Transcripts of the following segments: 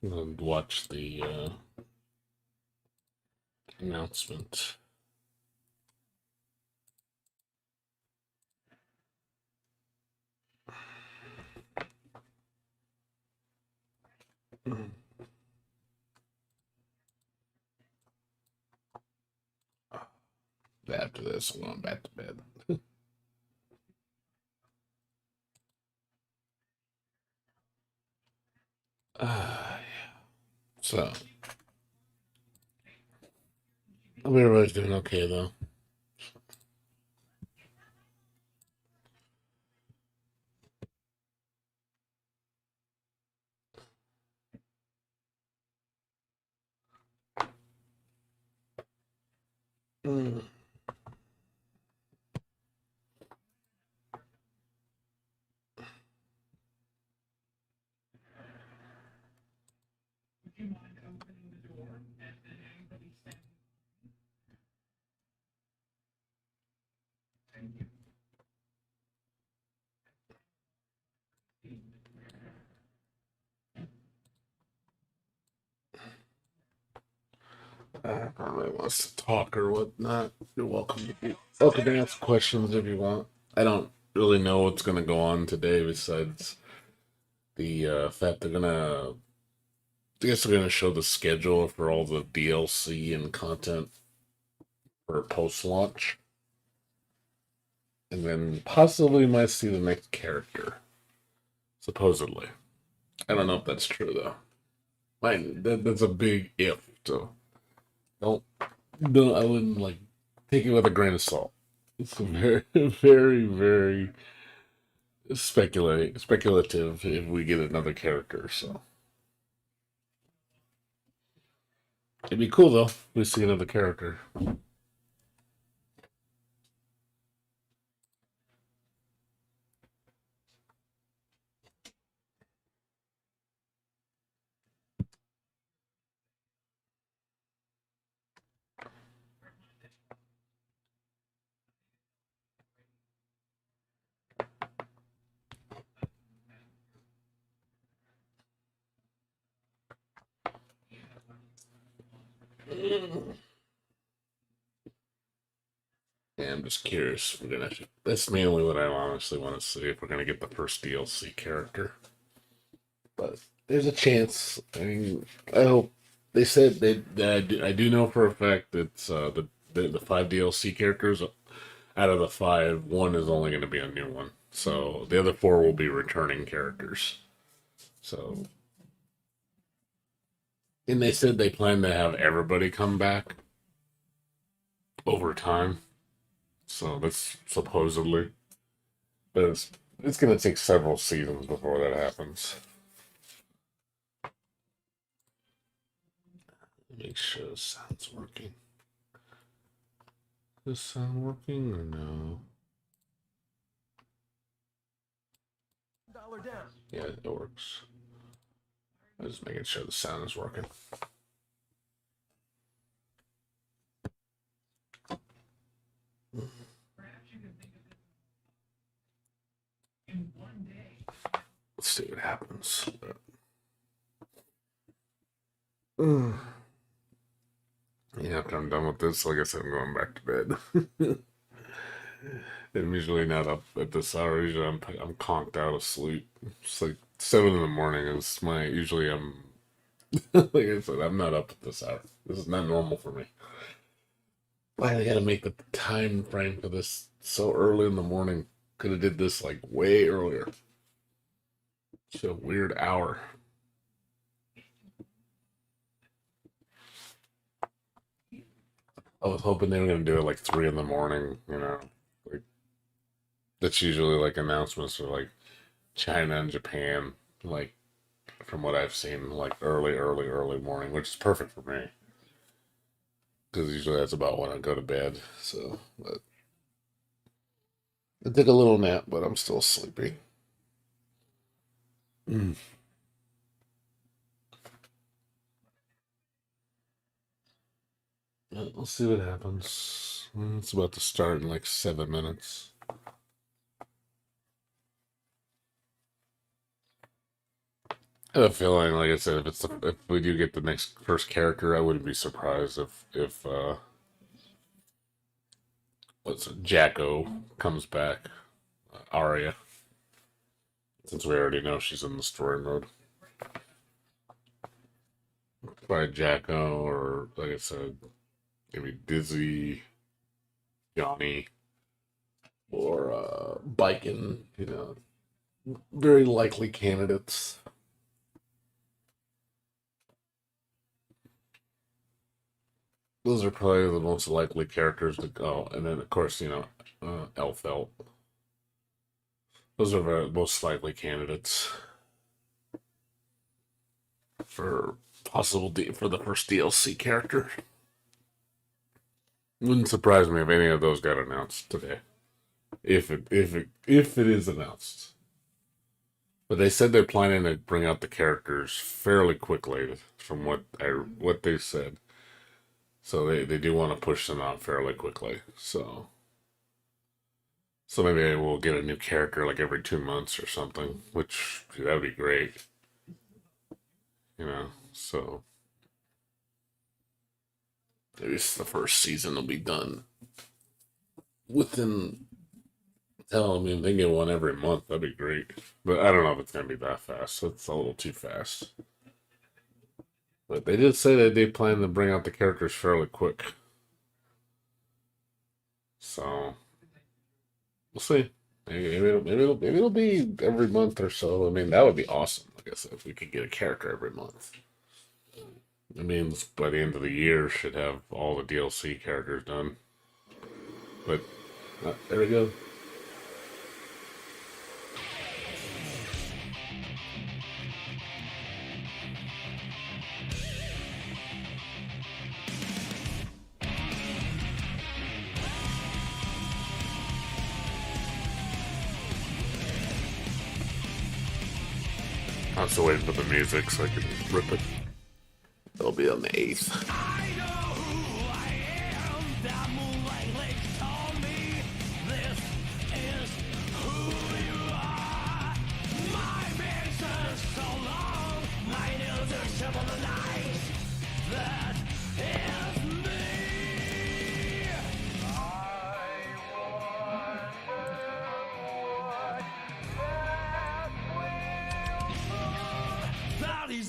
and watch the announcement. After this, I'm going back to bed. Yeah. So, I hope everybody's doing okay though. Mm. Probably wants to talk or whatnot. You're welcome to ask questions if you want. I don't really know what's gonna go on today besides the fact they're gonna. I guess they're gonna show the schedule for all the DLC and content for post launch, and then possibly might see the next character. Supposedly, I don't know if that's true though. That's a big if. So don't don't I wouldn't like take it with a grain of salt. It's very very speculative if we get another character. So it'd be cool though if we see another character. Yeah, I'm just curious. We're gonna. That's mainly what I honestly want to see if we're gonna get the first DLC character. But there's a chance. I mean, I hope they said I do know for a fact that the five DLC characters out of the five, one is only going to be a new one. So the other four will be returning characters. So, and they said they plan to have everybody come back over time. So that's supposedly, but it's going to take several seasons before that happens. Make sure the sound's working. Is this sound working or no? Yeah, it works. I'm just making sure the sound is working. Let's see what happens. Yeah, after I'm done with this, like I said, I'm going back to bed. I'm usually not up at this hour. Usually I'm conked out of sleep. It's like 7 in the morning. Is my usually I'm like I said, I'm not up at this hour. This is not normal for me. Why they gotta make the time frame for this so early in the morning? Could have did this like way earlier. It's a weird hour. I was hoping they were gonna do it like 3 in the morning. Like that's usually like announcements for like China and Japan. Like from what I've seen, like early morning, which is perfect for me because usually that's about when I go to bed. So but I took a little nap, but I'm still sleepy. Mm. We'll see what happens. It's about to start in like 7 minutes. I have a feeling, like I said, if we do get the next first character, I wouldn't be surprised if what's it, Jacko comes back, Arya, since we already know she's in the story mode. By Jacko, or like I said, maybe Dizzy, Johnny, or Biken. Very likely candidates. Those are probably the most likely characters to go, and then of course Elfelt. Those are the most likely candidates for for the first DLC character. Wouldn't surprise me if any of those got announced today, if it is announced. But they said they're planning to bring out the characters fairly quickly, from what they said. So they do want to push them out fairly quickly. So maybe we'll get a new character like every 2 months or something, which that would be great. So at least the first season will be done within. Hell, I mean, if they get one every month, that'd be great. But I don't know if it's gonna be that fast. It's a little too fast. But they did say that they plan to bring out the characters fairly quick. So we'll see. Maybe it'll be every month or so. I mean, that would be awesome. Like I said, if we could get a character every month. It means by the end of the year, should have all the DLC characters done. But there we go. I'm still waiting for the music so I can rip it. It'll be on the 8th.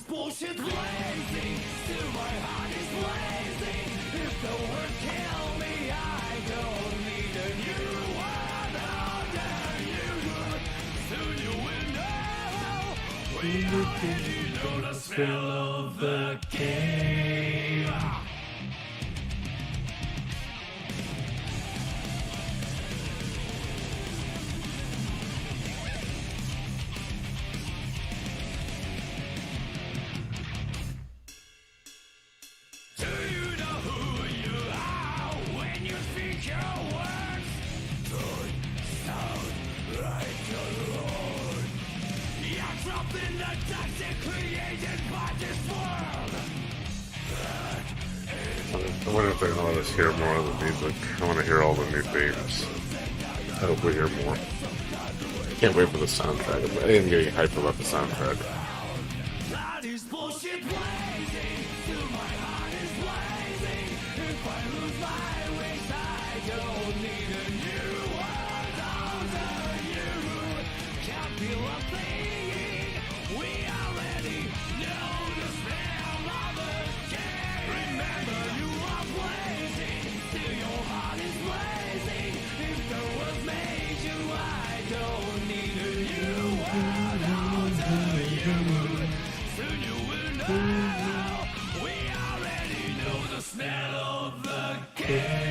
Bullshit blazing, still my heart is blazing. If the world kill me, I don't need a new one under you. Soon you will know. We already know the smell of the cave. I wonder if they're gonna let us hear more of the music. I want to hear all the new themes. I hope we hear more. Can't wait for the soundtrack. I am getting hyped about the soundtrack. That is bullshit blazing, still my heart is blazing. If I lose my wish, I don't need a new world under you. Can't feel a thing. We already know the smell of the game. Remember, you are blazing, still your heart is blazing. If the world made you, I don't need a new world under you. Soon you will know. We already know the smell of the game.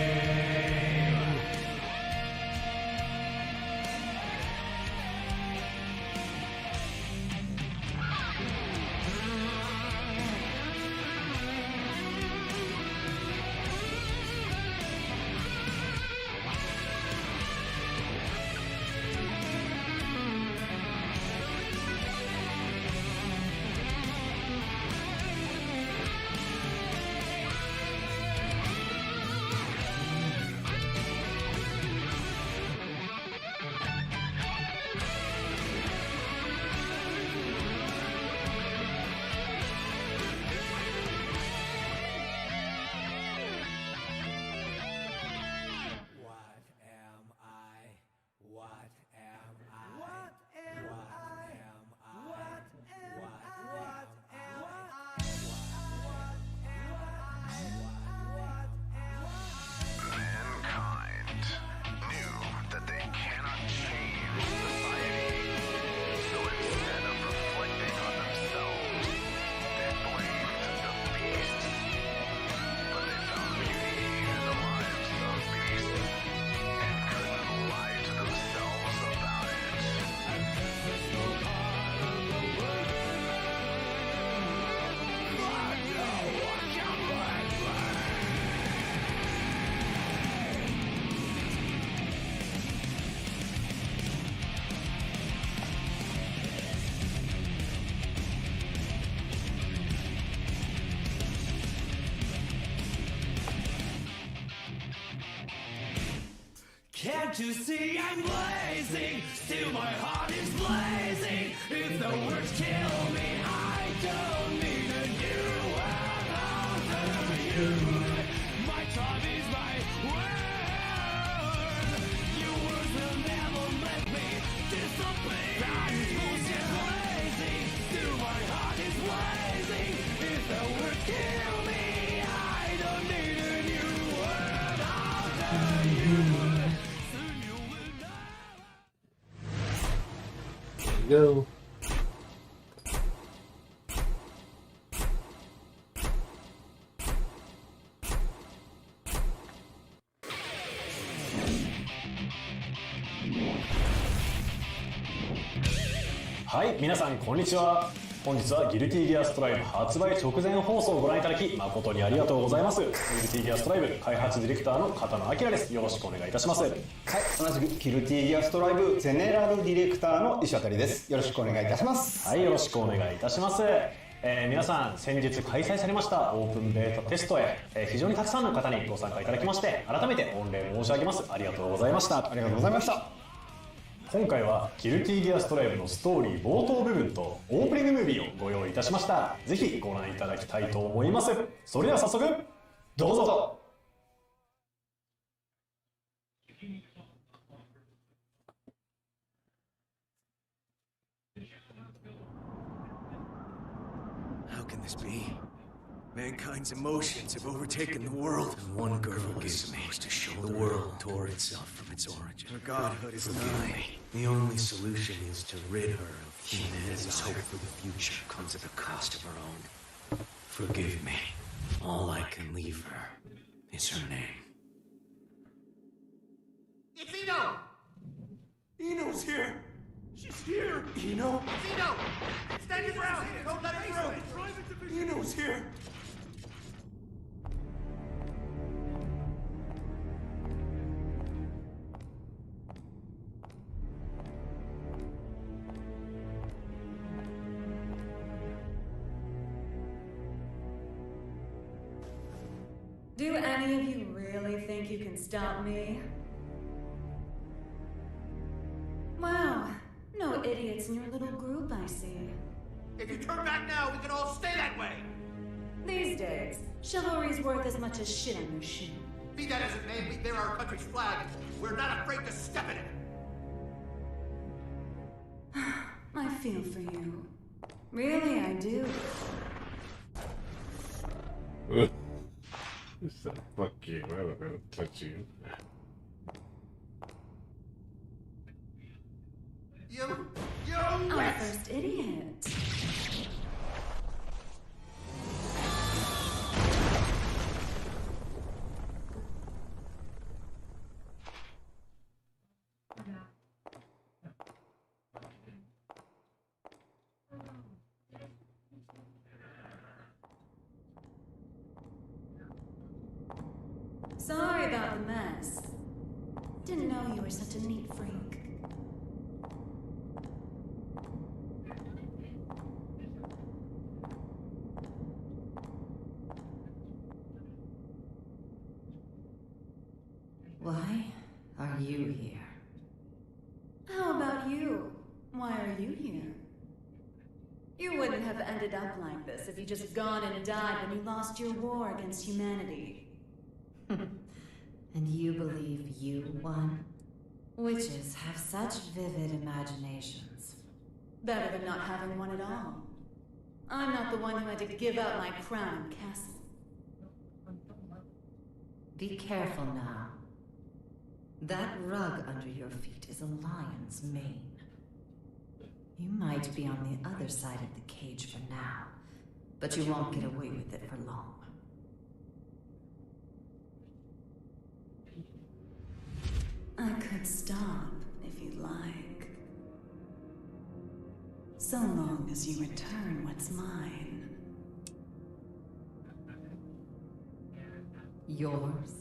Can't you see I'm blazing? Still my heart is blazing. If the words kill me, I don't need a new world after you. My time is my word. Your words will never let me disobey. That is bullshit blazing. Still my heart is blazing. If the words kill me, I don't need a new world after you. Soon you will know. There you go.はい、皆さんこんにちは。本日はギルティギアストライブ発売直前放送をご覧いただき誠にありがとうございます。ギルティギアストライブ開発ディレクターの片野明です。よろしくお願いいたします。はい、同じくギルティギアストライブゼネラルディレクターの石渡です。よろしくお願いいたします。はい、よろしくお願いいたします。皆さん先日開催されましたオープンベータテストへ、非常にたくさんの方にご参加いただきまして改めて御礼申し上げます。ありがとうございました。ありがとうございました。今回はギルティギアストライブのストーリー冒頭部分とオープニングムービーをご用意いたしました。ぜひご覧いただきたいと思います。それでは早速どうぞ。How can this be? Mankind's emotions have overtaken the world, and one girl is supposed to show the world tore itself from its origin. Her godhood is nigh. The only solution is to rid her of humanity's hope for the future comes at the cost of her own. Forgive me. All I can leave her is her name. It's Ino! Ino's here! She's here! Ino! It's Ino! Stand your ground! Don't let her through! Ino's here! Do any of you really think you can stop me? Wow, no idiots in your little group, I see. If you turn back now, we can all stay that way! These days, chivalry's worth as much as shit on your shoe. Be that as it may, we bear our country's flag. We're not afraid to step in it! I feel for you. Really, I do. Fuck you, I don't know, touch you. You Our wet! first idiot. Sorry about the mess. Didn't know you were such a neat freak. Why are you here? How about you? Why are you here? You wouldn't have ended up like this if you just gone and died when you lost your war against humanity. And you believe you won? Witches have such vivid imaginations. Better than not having one at all. I'm not the one who had to give up my crown and castle. Be careful now. That rug under your feet is a lion's mane. You might be on the other side of the cage for now, but you won't get away with it for long. I could stop if you'd like. So long as you return what's mine. Yours?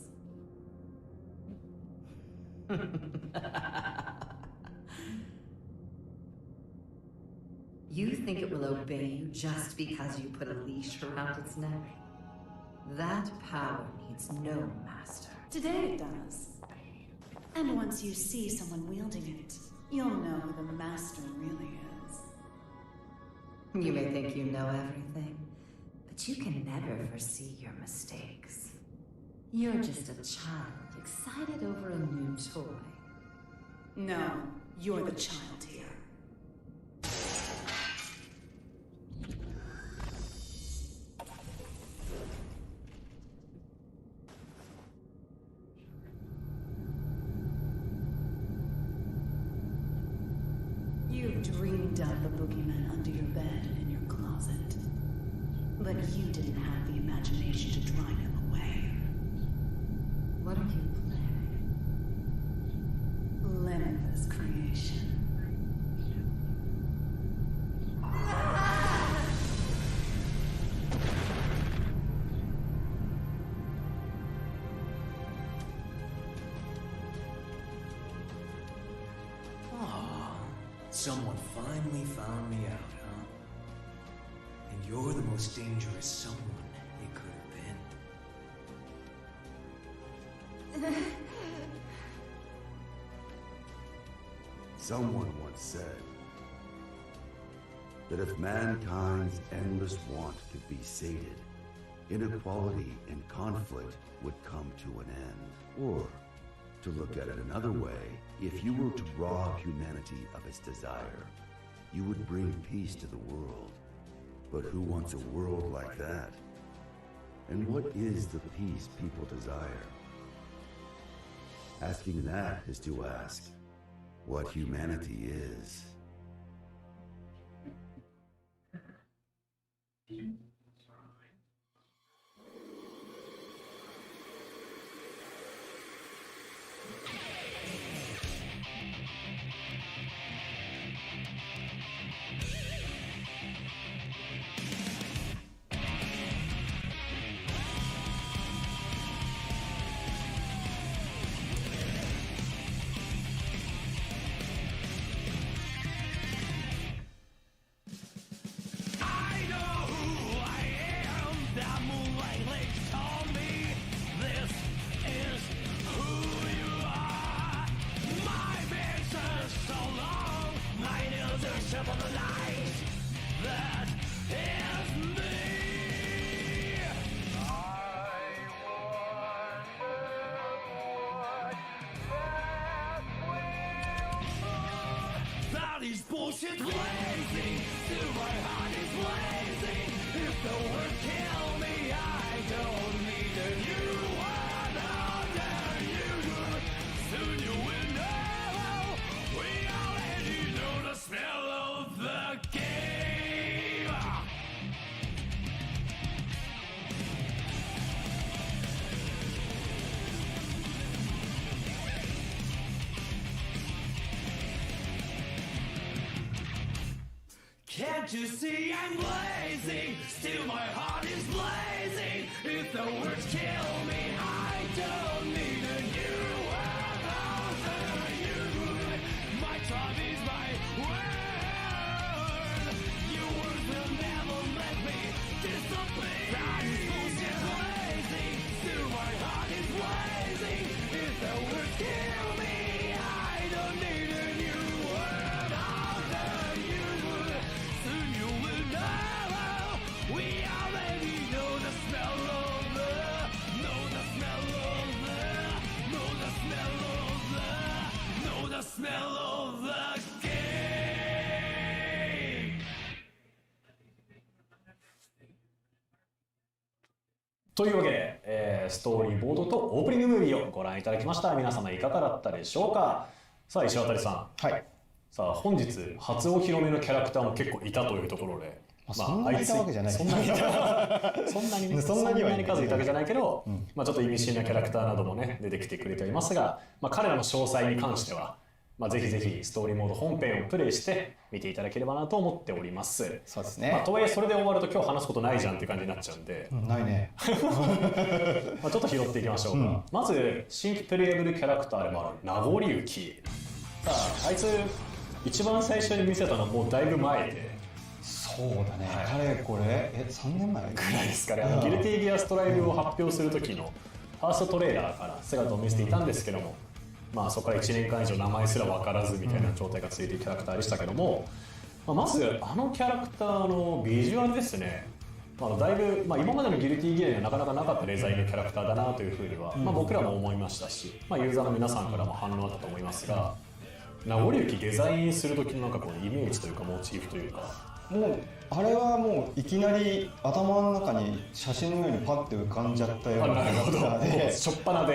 You think it will obey you just because you put a leash around its neck? That power needs no master. Today it does. And once you see someone wielding it, you'll know who the master really is. You may think you know everything, but you can never foresee your mistakes. You're just a child excited over a new toy. No, you're the child here. You dreamed up the boogeyman under your bed and in your closet. But you didn't have the imagination to drive him away. What are you planning? Limitless creation. Someone finally found me out, huh? And you're the most dangerous someone it could have been. Someone once said that if mankind's endless want could be sated, inequality and conflict would come to an end. Or, to look at it another way, if you were to rob humanity of its desire, you would bring peace to the world. But who wants a world like that? And what is the peace people desire? Asking that is to ask what humanity is. Is bullshit blazing, till my heart is blazing. If the word kill me, I don't need a new one under you. Soon you will know, we already know the smell of the game. Can't you see I'm blazing? Still my heart is blazing. If the words kill me, I don't need a new world over you. My tribe is my word. Your words will never let me disappear. That is bullshit blazing. Still my heart is blazing. If the words kill me, I don't need a new world over you. Soon you will know. We already know the smell of the, know the smell of the, know the smell of the, know the smell of the game. というわけで、ストーリーボードとオープニングムービーをご覧いただきました。皆様いかがだったでしょうか。さあ石渡さん、はい、さあ本日初お披露目のキャラクターも結構いたというところで、そんなにいたわけじゃない。そんなに数いたわけじゃないけど、まあちょっと意味深なキャラクターなどもね出てきてくれていますが、まあ彼らの詳細に関しては。まあぜひぜひストーリーモード本編をプレイして見ていただければなと思っております。そうですね。まあ、とはいえそれで終わると今日話すことないじゃんっていう感じになっちゃうんで、ないね。まあちょっと拾っていきましょうか。まず新規プレイヤブルキャラクターでもある名残雪。さああいつ一番最初に見せたのもうだいぶ前で。そうだね。かれこれ3年前ぐらいですかね。ギルティギアストライブを発表する時のファーストトレーラーから姿を見せていたんですけども。まあ、そこから1年間以上名前すら分からずみたいな状態が続いているキャラクターでしたけども、まずあのキャラクターのビジュアルですね、だいぶ、今までのギルティギアにはなかなかなかったデザインのキャラクターだなというふうには、僕らも思いましたし、ユーザーの皆さんからも反応あったと思いますが、名残雪デザインする時のなんかこうイメージというかモチーフというか、もうあれはもういきなり頭の中に写真のようにパッて浮かんじゃったようなキャラクターで、しょっぱなで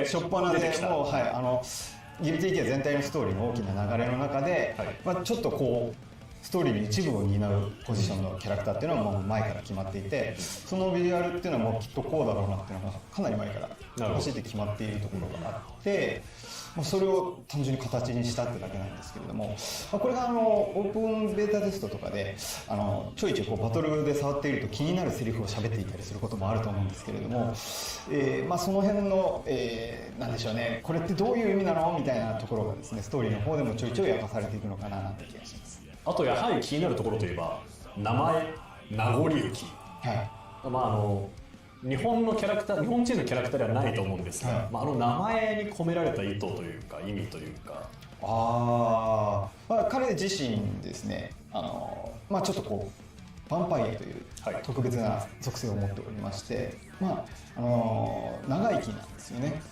出てきた。もうギルティギア全体のストーリーの大きな流れの中で、ちょっとこうストーリーの一部を担うポジションのキャラクターっていうのはもう前から決まっていて、そのビジュアルっていうのはもうきっとこうだろうなっていうのがかなり前から走って決まっているところがあって、それを単純に形にしたってだけなんですけれども、これがオープンベータテストとかでちょいちょいこうバトルで触っていると気になるセリフを喋っていたりすることもあると思うんですけれども、その辺の、なんでしょうね、これってどういう意味なのみたいなところがですね、ストーリーの方でもちょいちょい明かされていくのかななんて気がします。あとやはり気になるところといえば名前名残雪、日本のキャラクター、日本人のキャラクターではないと思うんですが、あの名前に込められた意図というか意味というか、彼自身ですね、ちょっとこうヴァンパイアという特別な属性を持っておりまして、長生きなんですよね。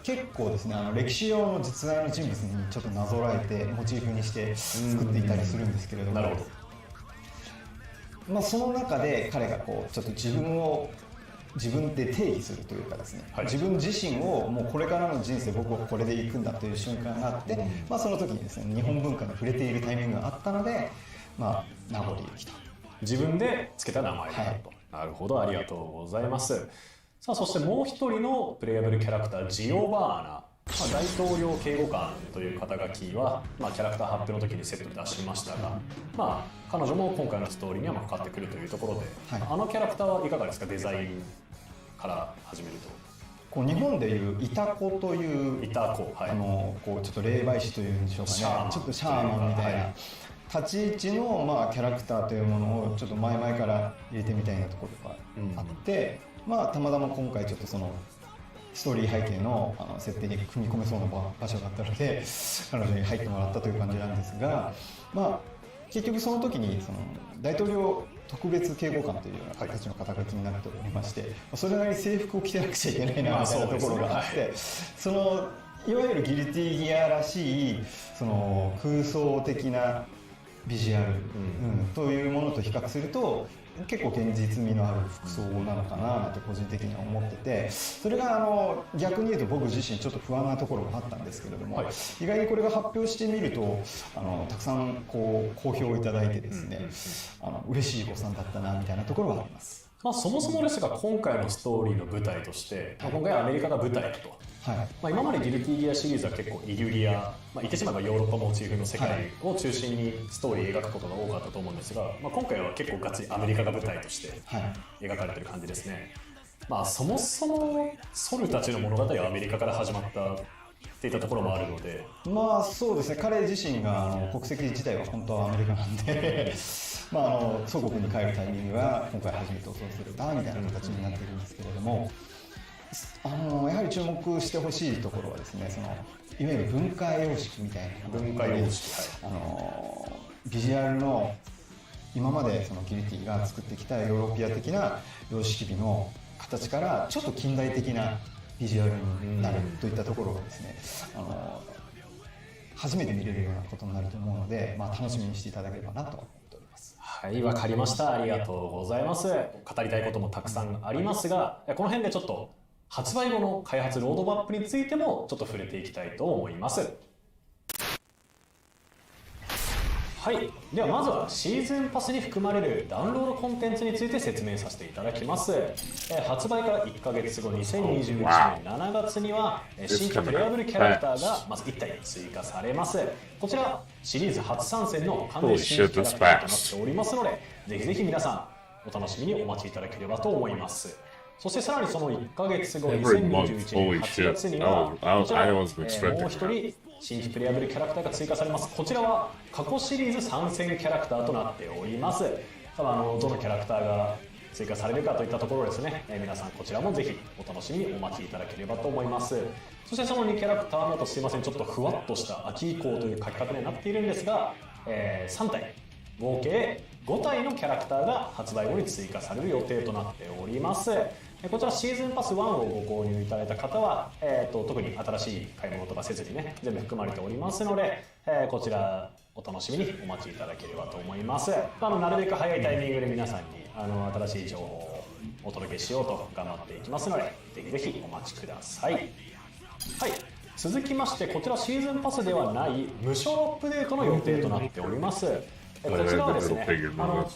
結構ですね、歴史上の実在の人物にちょっとなぞらえてモチーフにして作っていたりするんですけれども、その中で彼がこうちょっと自分で定義するというかですね、自分自身をもうこれからの人生僕はこれでいくんだという瞬間があって、その時にですね日本文化に触れているタイミングがあったので、名残雪と自分でつけた名前だと、なるほど、ありがとうございます。さあそしてもう一人のプレイヤブルキャラクタージオバーナ、大統領警護官という肩書きは、キャラクター発表の時にセットで出しましたが、彼女も今回のストーリーにはかかってくるというところで、あのキャラクターはいかがですか、デザインから始めると。こう日本でいうイタコというこうちょっと霊媒師というんでしょうかね、ちょっとシャーマンみたいな立ち位置のキャラクターというものをちょっと前々から入れてみたいなところがあって、たまたま今回ちょっとそのストーリー背景の設定に組み込めそうな場所があったので彼女に入ってもらったという感じなんですが、結局その時にその大統領特別警護官というような形の肩書きになっておりまして、それなりに制服を着てなくちゃいけないなみたいなところがあって、そのいわゆるギルティギアらしいその空想的なビジュアル、というものと比較すると結構現実味のある服装なのかななんて個人的には思ってて、それが逆に言うと僕自身ちょっと不安なところがあったんですけれども、意外にこれが発表してみるとたくさんこう好評をいただいてですね、嬉しい誤算だったなみたいなところはあります。そもそもですが今回のストーリーの舞台として、今回アメリカが舞台だと、今までギルティギアシリーズは結構イリュリア、言ってしまえばヨーロッパモチーフの世界を中心にストーリー描くことが多かったと思うんですが、今回は結構ガチアメリカが舞台として描かれてる感じですね。そもそもソルたちの物語はアメリカから始まったっていったところもあるので、そうですね、彼自身が国籍自体は本当はアメリカなんで祖国に帰るタイミングは今回初めて訪れたみたいな形になっているんですけれども、やはり注目してほしいところはですね、いわゆる文化様式みたいなビジュアルの今までそのギルティが作ってきたヨーロピア的な様式美の形からちょっと近代的なビジュアルになるといったところがですね、初めて見れるようなことになると思うので、楽しみにしていただければなと思っております。はい、わかりました。ありがとうございます。語りたいこともたくさんありますが、この辺でちょっと発売後の開発ロードマップについてもちょっと触れていきたいと思います。はい、ではまずはシーズンパスに含まれるダウンロードコンテンツについて説明させていただきます。発売から1ヶ月後2021年7月には新規プレイヤブルキャラクターがまず1体追加されます。こちらシリーズ初参戦の完全新規キャラクターとなっておりますので、ぜひぜひ皆さんお楽しみにお待ちいただければと思います。そしてさらにその1ヶ月後2021年8月にはこちらもう一人新規プレイヤブルキャラクターが追加されます。こちらは過去シリーズ参戦キャラクターとなっております。どのキャラクターが追加されるかといったところですね、皆さんこちらもぜひお楽しみにお待ちいただければと思います。そしてその2キャラクターもとすいません、ちょっとふわっとした秋以降という書き方になっているんですが、3体合計5体のキャラクターが発売後に追加される予定となっております。こちらシーズンパス1をご購入いただいた方は、特に新しい買い物とかせずにね全部含まれておりますので、こちらお楽しみにお待ちいただければと思います。なるべく早いタイミングで皆さんに新しい情報をお届けしようと頑張っていきますので、ぜひぜひお待ちください。はい、続きましてこちらシーズンパスではない無償アップデートの予定となっております。こちらはですね、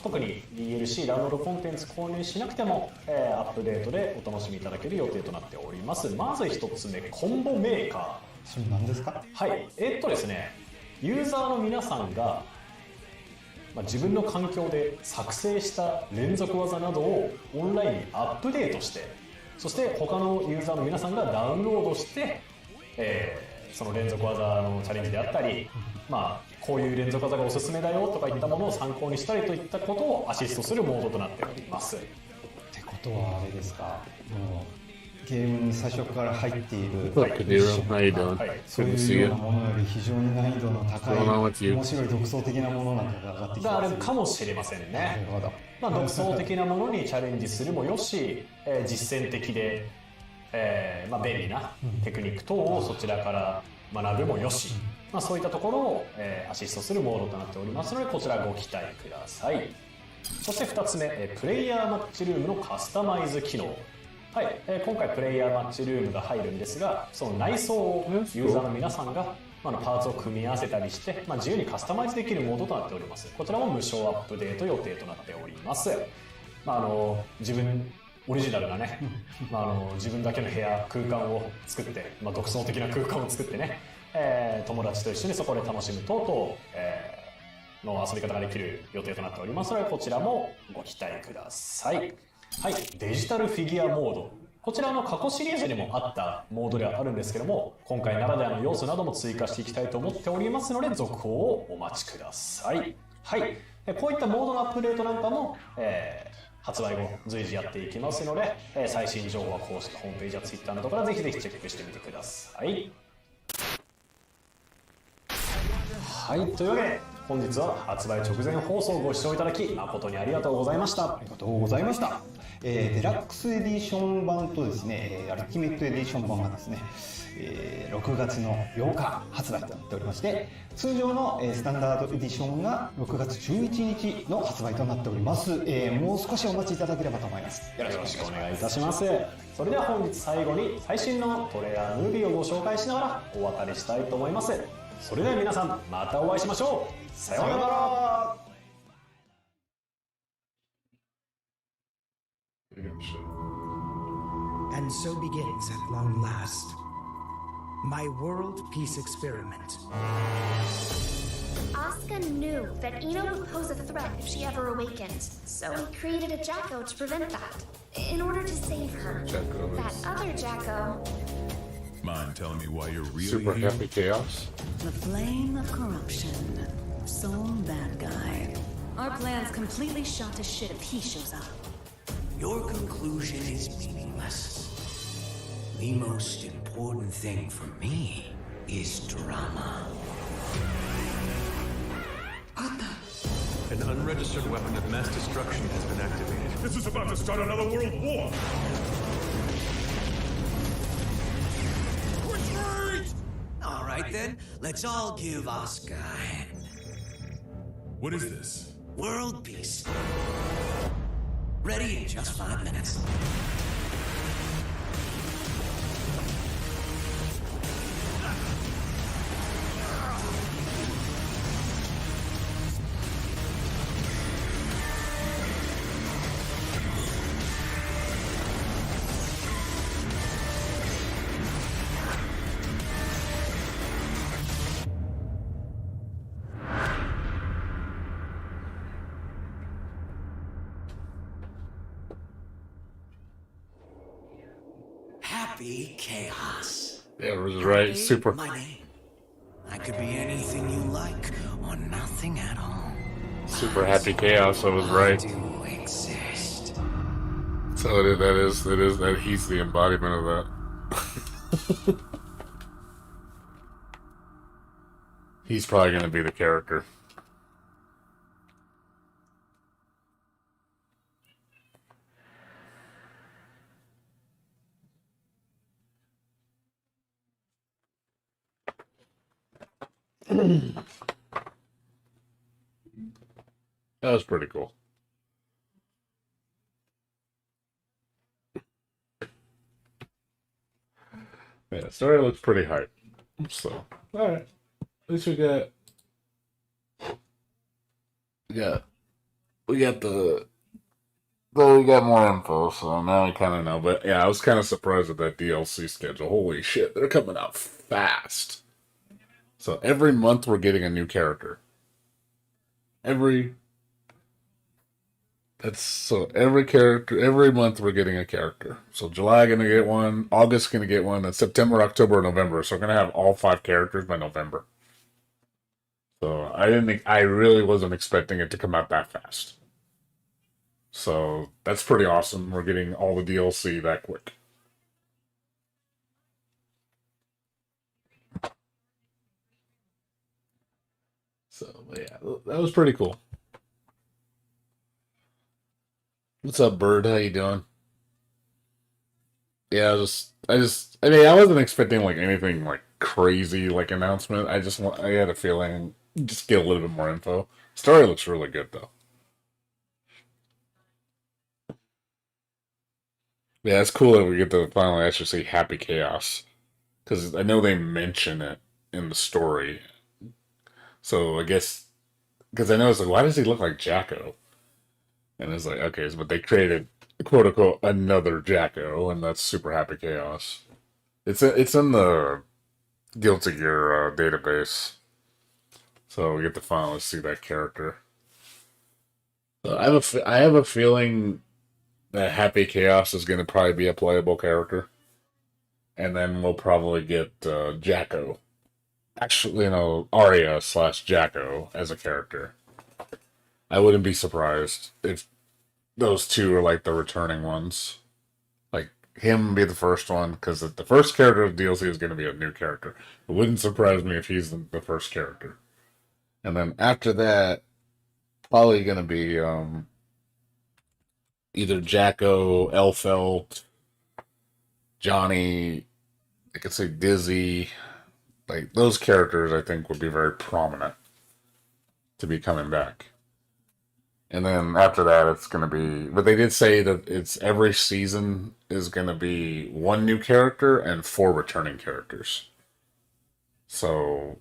特に DLC ダウンロードコンテンツ購入しなくても、アップデートでお楽しみいただける予定となっております。まず1つ目、コンボメーカー。それ何ですか？はい、ですね、ユーザーの皆さんが、自分の環境で作成した連続技などをオンラインにアップデートして、そして他のユーザーの皆さんがダウンロードして、その連続技のチャレンジであったり、こういう連続技がおすすめだよとかいったものを参考にしたりといったことをアシストするモードとなっております。ってことはあれですか、もうゲームに最初から入っている、そういうようなものより非常に難易度の高い面白い独創的なものなんかが上がってきてます。あるかもしれませんね。なるほど。独創的なものにチャレンジするもよし、実践的で、便利なテクニック等をそちらから学ぶもよし、そういったところを、アシストするモードとなっておりますので、こちらご期待ください。そして2つ目、プレイヤーマッチルームのカスタマイズ機能。はい、今回プレイヤーマッチルームが入るんですが、その内装をユーザーの皆さんがパーツを組み合わせたりして、自由にカスタマイズできるモードとなっております。こちらも無償アップデート予定となっております。自分オリジナルなね、自分だけの部屋空間を作って、独創的な空間を作ってね、友達と一緒にそこで楽しむ等々の遊び方ができる予定となっておりますので、こちらもご期待ください。はい、デジタルフィギュアモード。こちらの過去シリーズにもあったモードではあるんですけども、今回ならではの要素なども追加していきたいと思っておりますので、続報をお待ちください。はい、こういったモードのアップデートなんかも、発売後随時やっていきますので、最新情報は公式ホームページや Twitter などからぜひぜひチェックしてみてください。はい、というわけで本日は発売直前放送をご視聴いただき誠にありがとうございました。ありがとうございました。デラックスエディション版とですね、アルティメットエディション版がですね、6月の8日発売となっておりまして、通常のスタンダードエディションが6月11日の発売となっております。もう少しお待ちいただければと思います。よろしくお願いいたします。それでは本日最後に最新のトレーラームービーをご紹介しながらお別れしたいと思います。それでは皆さんまたお会いしましょう。さようなら。And so begins, at long last, my world peace experiment. Asuka knew that Ino would pose a threat if she ever awakened, so he created a Jacko to prevent that, in order to save her. That other Jacko... Mind telling me why you're really Super here? Happy Chaos. The flame of corruption. Sole bad guy. Our plan's completely shot to shit if he shows up. Your conclusion is meaningless. The most important thing for me is drama. An unregistered weapon of mass destruction has been activated. This is about to start another world war! Retreat! All right then, let's all give Asuka a hand. What is this? World peace. Ready in just 5 minutes. Happy chaos. Yeah, it was right. Super. My name. I could be anything you like, or nothing at all. Super Happy Chaos. I was I right. do exist. So that he's the embodiment of that. He's probably going to be the character. That was pretty cool. Yeah, story looks pretty hype. So, alright. At least we got we got the well, we got more info, so now we kind of know. But yeah, I was kind of surprised at that DLC schedule. Holy shit, they're coming out fast. So every month we're getting a new character. Every character every month we're getting a character. So July gonna get one, August gonna get one, and September, October, November. So we're gonna have all 5 characters by November. So I really wasn't expecting it to come out that fast. So that's pretty awesome. We're getting all the DLC that quick. So yeah, that was pretty cool. What's up, Bird? How you doing? Yeah, I mean, I wasn't expecting like anything like crazy like announcement. I had a feeling just get a little bit more info. Story looks really good though. Yeah, it's cool that we get to finally actually see Happy Chaos because I know they mention it in the story. So I guess because I know it's like, why does he look like Jacko? And it's like, okay, but they created quote unquote another Jacko, and that's Super Happy Chaos. It's in the Guilty Gear database, so we get to finally see that character. So I have a feeling that Happy Chaos is going to probably be a playable character, and then we'll probably get Jacko. Actually, Arya slash Jacko as a character. I wouldn't be surprised if those two are like the returning ones. Like him be the first one, because the first character of DLC is going to be a new character. It wouldn't surprise me if he's the first character. And then after that, probably going to be either Jacko, Elfelt, Johnny, I could say Dizzy. Like those characters I think would be very prominent to be coming back. And then after that, it's going to be. But they did say that it's every season is going to be 1 new character and 4 returning characters. So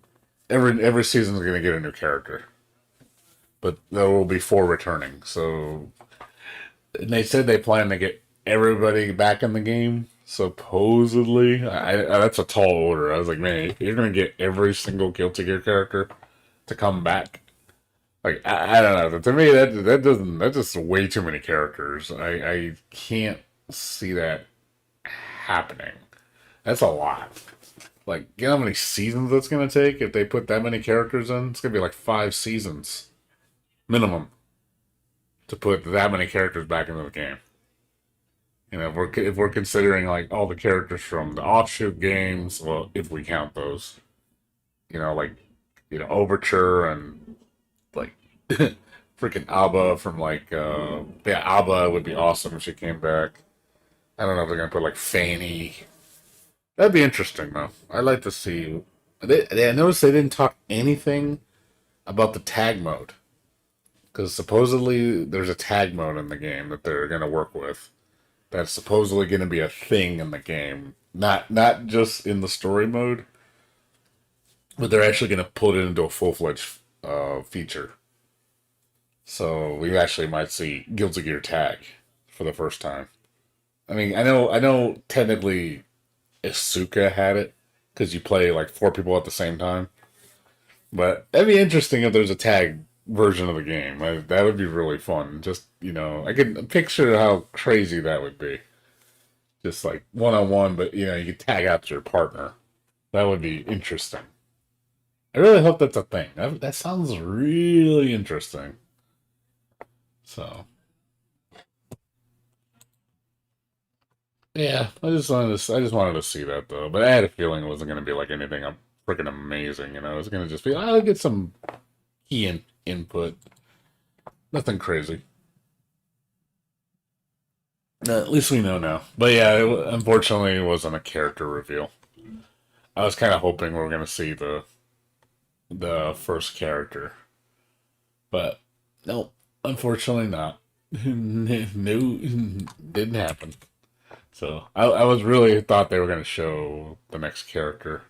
every season is going to get a new character, but there will be 4 returning. So and they said they plan to get everybody back in the game. Supposedly, that's a tall order. I was like, man, you're going to get every single Guilty Gear character to come back. Like I don't know. To me, that's just way too many characters. I can't see that happening. That's a lot. Like, you know how many seasons that's gonna take if they put that many characters in? It's gonna be like 5 seasons minimum to put that many characters back into the game. If we're considering like all the characters from the offshoot games, well, if we count those, like Overture and like freaking Abba from like yeah, Abba would be awesome if she came back. I don't know if they're gonna put like Fanny. That'd be interesting though. I'd like to see. I noticed they didn't talk anything about the tag mode because supposedly there's a tag mode in the game that they're gonna work with. That's supposedly gonna be a thing in the game, not just in the story mode, but they're actually gonna put it into a full-fledged feature. So we actually might see Guilty Gear Tag for the first time. I mean, I know technically Asuka had it because you play like 4 people at the same time. But that'd be interesting if there's a tag version of the game. That would be really fun. Just, I could picture how crazy that would be. Just like one-on-one, but you could tag out your partner. That would be interesting. I really hope that's a thing. That sounds really interesting. So, Yeah, I just wanted to see that though. But I had a feeling it wasn't going to be like anything freaking amazing. You know, it was going to just be I'll get some key input, nothing crazy. At least we know now. But yeah, unfortunately, it wasn't a character reveal. I was kind of hoping we were going to see the first character, but no, unfortunately not. No, didn't happen. So I was really thought they were going to show the next character.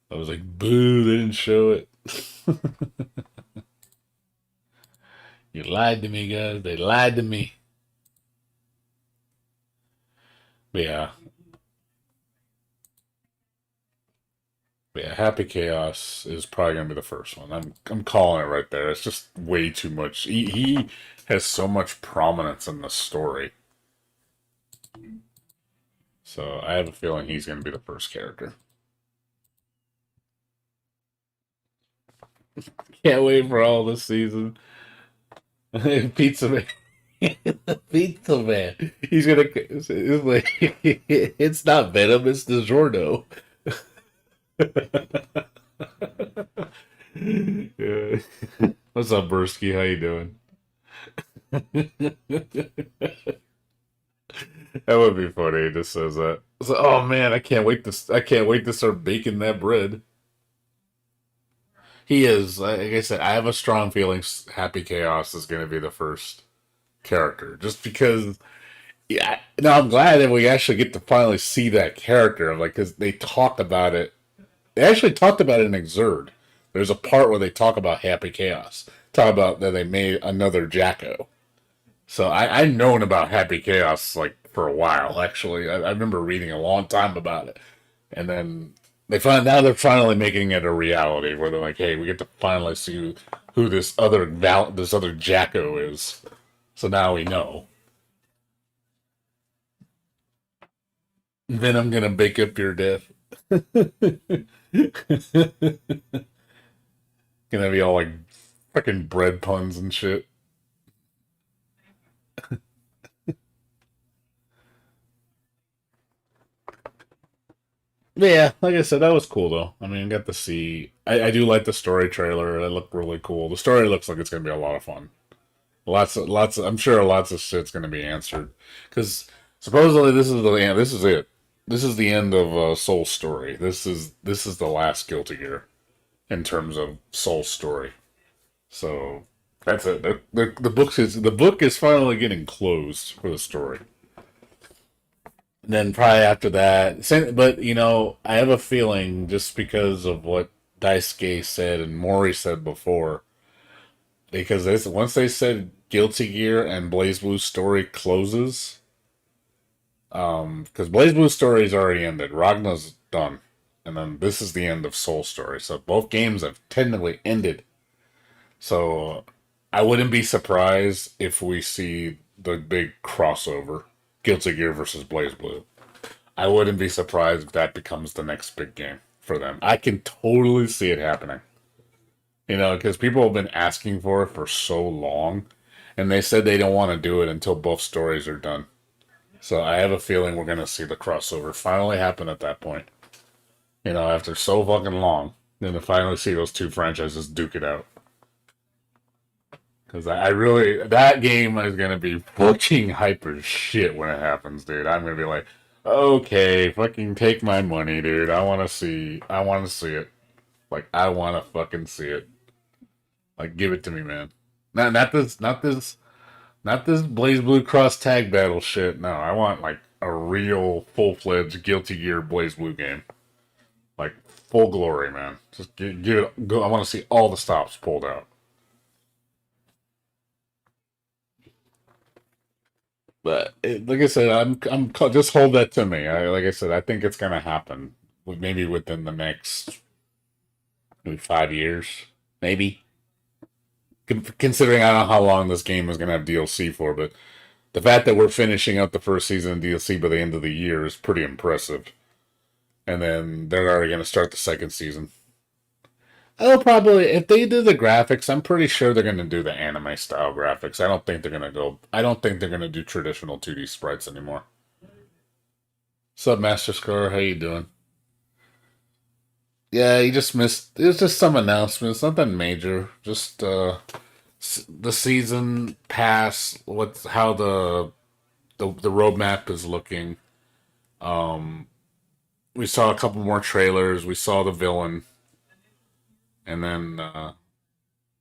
I was like, boo, they didn't show it. You lied to me, guys. They lied to me. But yeah. But yeah, Happy Chaos is probably gonna be the first one. I'm calling it right there. It's just way too much. He has so much prominence in the story. So I have a feeling he's gonna be the first character. Can't wait for all this season. Pizza Man. Pizza Man. He's gonna. It's like it's not Venom. It's DiGiorno. Yeah. What's up, Bursky? How you doing? That would be funny. He just says that. It's like, oh man, I can't wait to. I can't wait to start baking that bread. He is. Like I said, I have a strong feeling Happy Chaos is going to be the first character, just because. Yeah, no, I'm glad that we actually get to finally see that character. Like, because they talked about it. They actually talked about it in Exerd. There's a part where they talk about Happy Chaos. Talk about that they made another Jacko. So I've known about Happy Chaos like for a while. Actually, I remember reading a long time about it, and then now they're finally making it a reality where they're like, hey, we get to finally see who this other Jacko is. So now we know. Then I'm gonna bake up your death. Gonna be all like fucking bread puns and shit. Yeah, like I said, that was cool though. I mean, I got to see. I do like the story trailer. It looked really cool. The story looks like it's gonna be a lot of fun. Lots. I'm sure lots of shit's gonna be answered because supposedly this is the end. This is it. This is the end of Soul Story. This is the last Guilty Gear in terms of Soul Story. So that's it. The book is finally getting closed for the story. And then probably after that, but I have a feeling just because of what Daisuke said and Mori said before, because once they said Guilty Gear and Blaze Blue story closes, because Blaze Blue story is already ended, Ragna's done, and then this is the end of Soul Story. So both games have technically ended. So I wouldn't be surprised if we see the big crossover. Guilty Gear versus Blaze Blue. I wouldn't be surprised if that becomes the next big game for them. I can totally see it happening. Because people have been asking for it for so long, and they said they don't want to do it until both stories are done. So I have a feeling we're going to see the crossover finally happen at that point. After so fucking long, then to finally see those two franchises duke it out. Because that game is going to be fucking hyper shit when it happens, dude. I'm going to be like, okay, fucking take my money, dude. I want to see it. Like, I want to fucking see it. Like, give it to me, man. Not this Blaze Blue Cross tag battle shit. No, I want, like, a real, full-fledged Guilty Gear Blaze Blue game. Like, full glory, man. Just give it, go. I want to see all the stops pulled out. But like I said, I'm just hold that to me. Like I said, I think it's gonna happen. Maybe within the next maybe 5 years, maybe. Considering I don't know how long this game is gonna have DLC for, but the fact that we're finishing up the first season of DLC by the end of the year is pretty impressive. And then they're already gonna start the second season. They'll probably, if they do the graphics, I'm pretty sure they're going to do the anime style graphics. I don't think they're going to do traditional 2D sprites anymore. What's up, Master Score? How you doing? Yeah, you just missed. It was just some announcements, nothing major. Just the season pass. What's how the roadmap is looking. Um, we saw a couple more trailers. We saw the villain, and then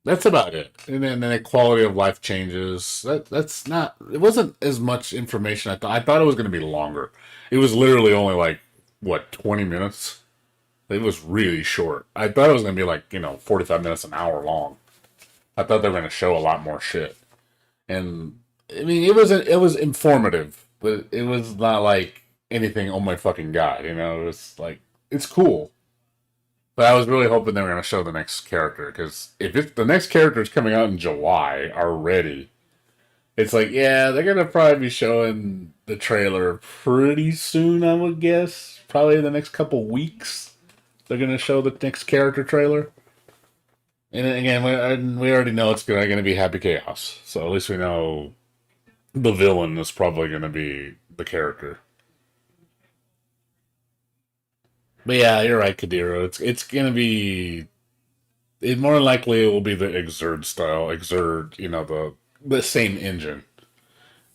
that's about it. And then the quality of life changes. That's not. It wasn't as much information. I thought it was going to be longer. It was literally only like what 20 minutes. It was really short. I thought it was going to be like 45 minutes, an hour long. I thought they were going to show a lot more shit. And I mean, it was informative, but it was not like anything. Oh my fucking god! It was like it's cool. But I was really hoping they were going to show the next character, because if the next character is coming out in July already, it's like, yeah, they're going to probably be showing the trailer pretty soon, I would guess. Probably in the next couple weeks, they're going to show the next character trailer. And again, we already know it's going to be Happy Chaos, so at least we know the villain is probably going to be the character. But yeah, you're right, Kadira. It's gonna be. It more likely it will be the Exerd style. Exerd, the same engine.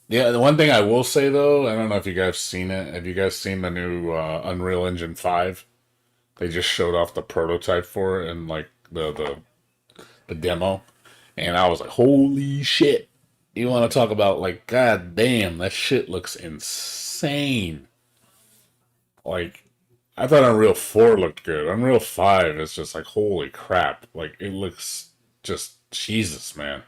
Yeah, the one thing I will say though, I don't know if you guys seen it. Have you guys seen the new Unreal Engine 5? They just showed off the prototype for it and like the demo, and I was like, holy shit! You want to talk about like, god damn, that shit looks insane. Like, I thought Unreal 4 looked good. Unreal 5 is just like, holy crap. Like, it looks just, Jesus, man.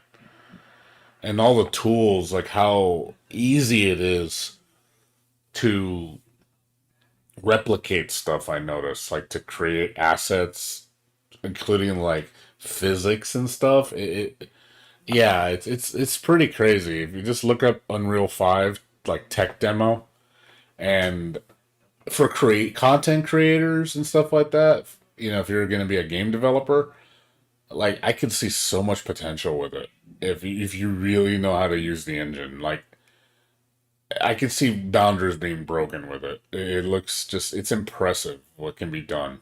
And all the tools, like how easy it is to replicate stuff, I noticed. Like, to create assets, including like physics and stuff. Yeah, it's pretty crazy. If you just look up Unreal 5, like tech demo, and for content creators and stuff like that, if you're going to be a game developer, like I could see so much potential with it if you really know how to use the engine. Like I could see boundaries being broken with it. It looks it's impressive what can be done.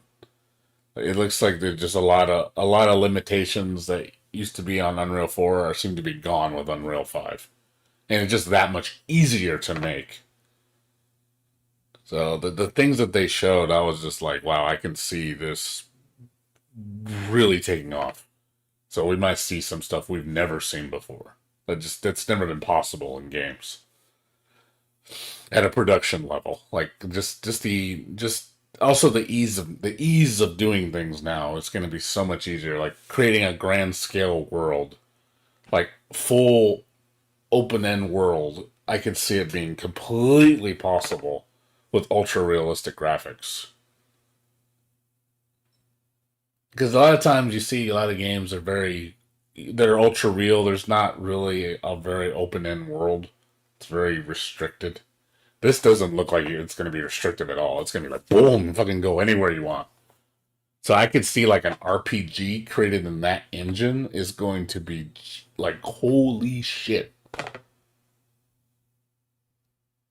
It looks like there's just a lot of limitations that used to be on Unreal 4 seem to be gone with Unreal 5, and it's just that much easier to make. So the things that they showed, I was just like, wow, I can see this really taking off. So we might see some stuff we've never seen before. That's never been possible in games at a production level. Like also the ease of doing things now. It's going to be so much easier. Like creating a grand scale world, like full open end world. I could see it being completely possible with ultra realistic graphics. Because a lot of times you see a lot of games they're ultra real. There's not really a very open end world. It's very restricted. This doesn't look like it's going to be restrictive at all. It's going to be like, boom, fucking go anywhere you want. So I could see like an RPG created in that engine is going to be like, holy shit.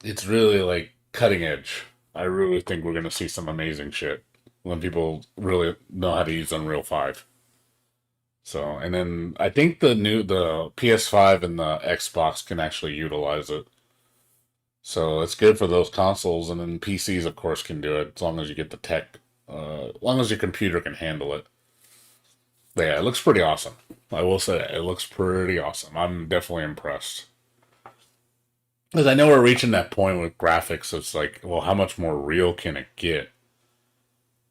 It's really like cutting edge. I really think we're going to see some amazing shit when people really know how to use Unreal 5. So, and then I think the PS5 and the Xbox can actually utilize it. So it's good for those consoles, and then PCs, of course, can do it as long as you get the tech, as long as your computer can handle it. But yeah, it looks pretty awesome. I will say that. It looks pretty awesome. I'm definitely impressed. Because I know we're reaching that point with graphics. It's like, well, how much more real can it get?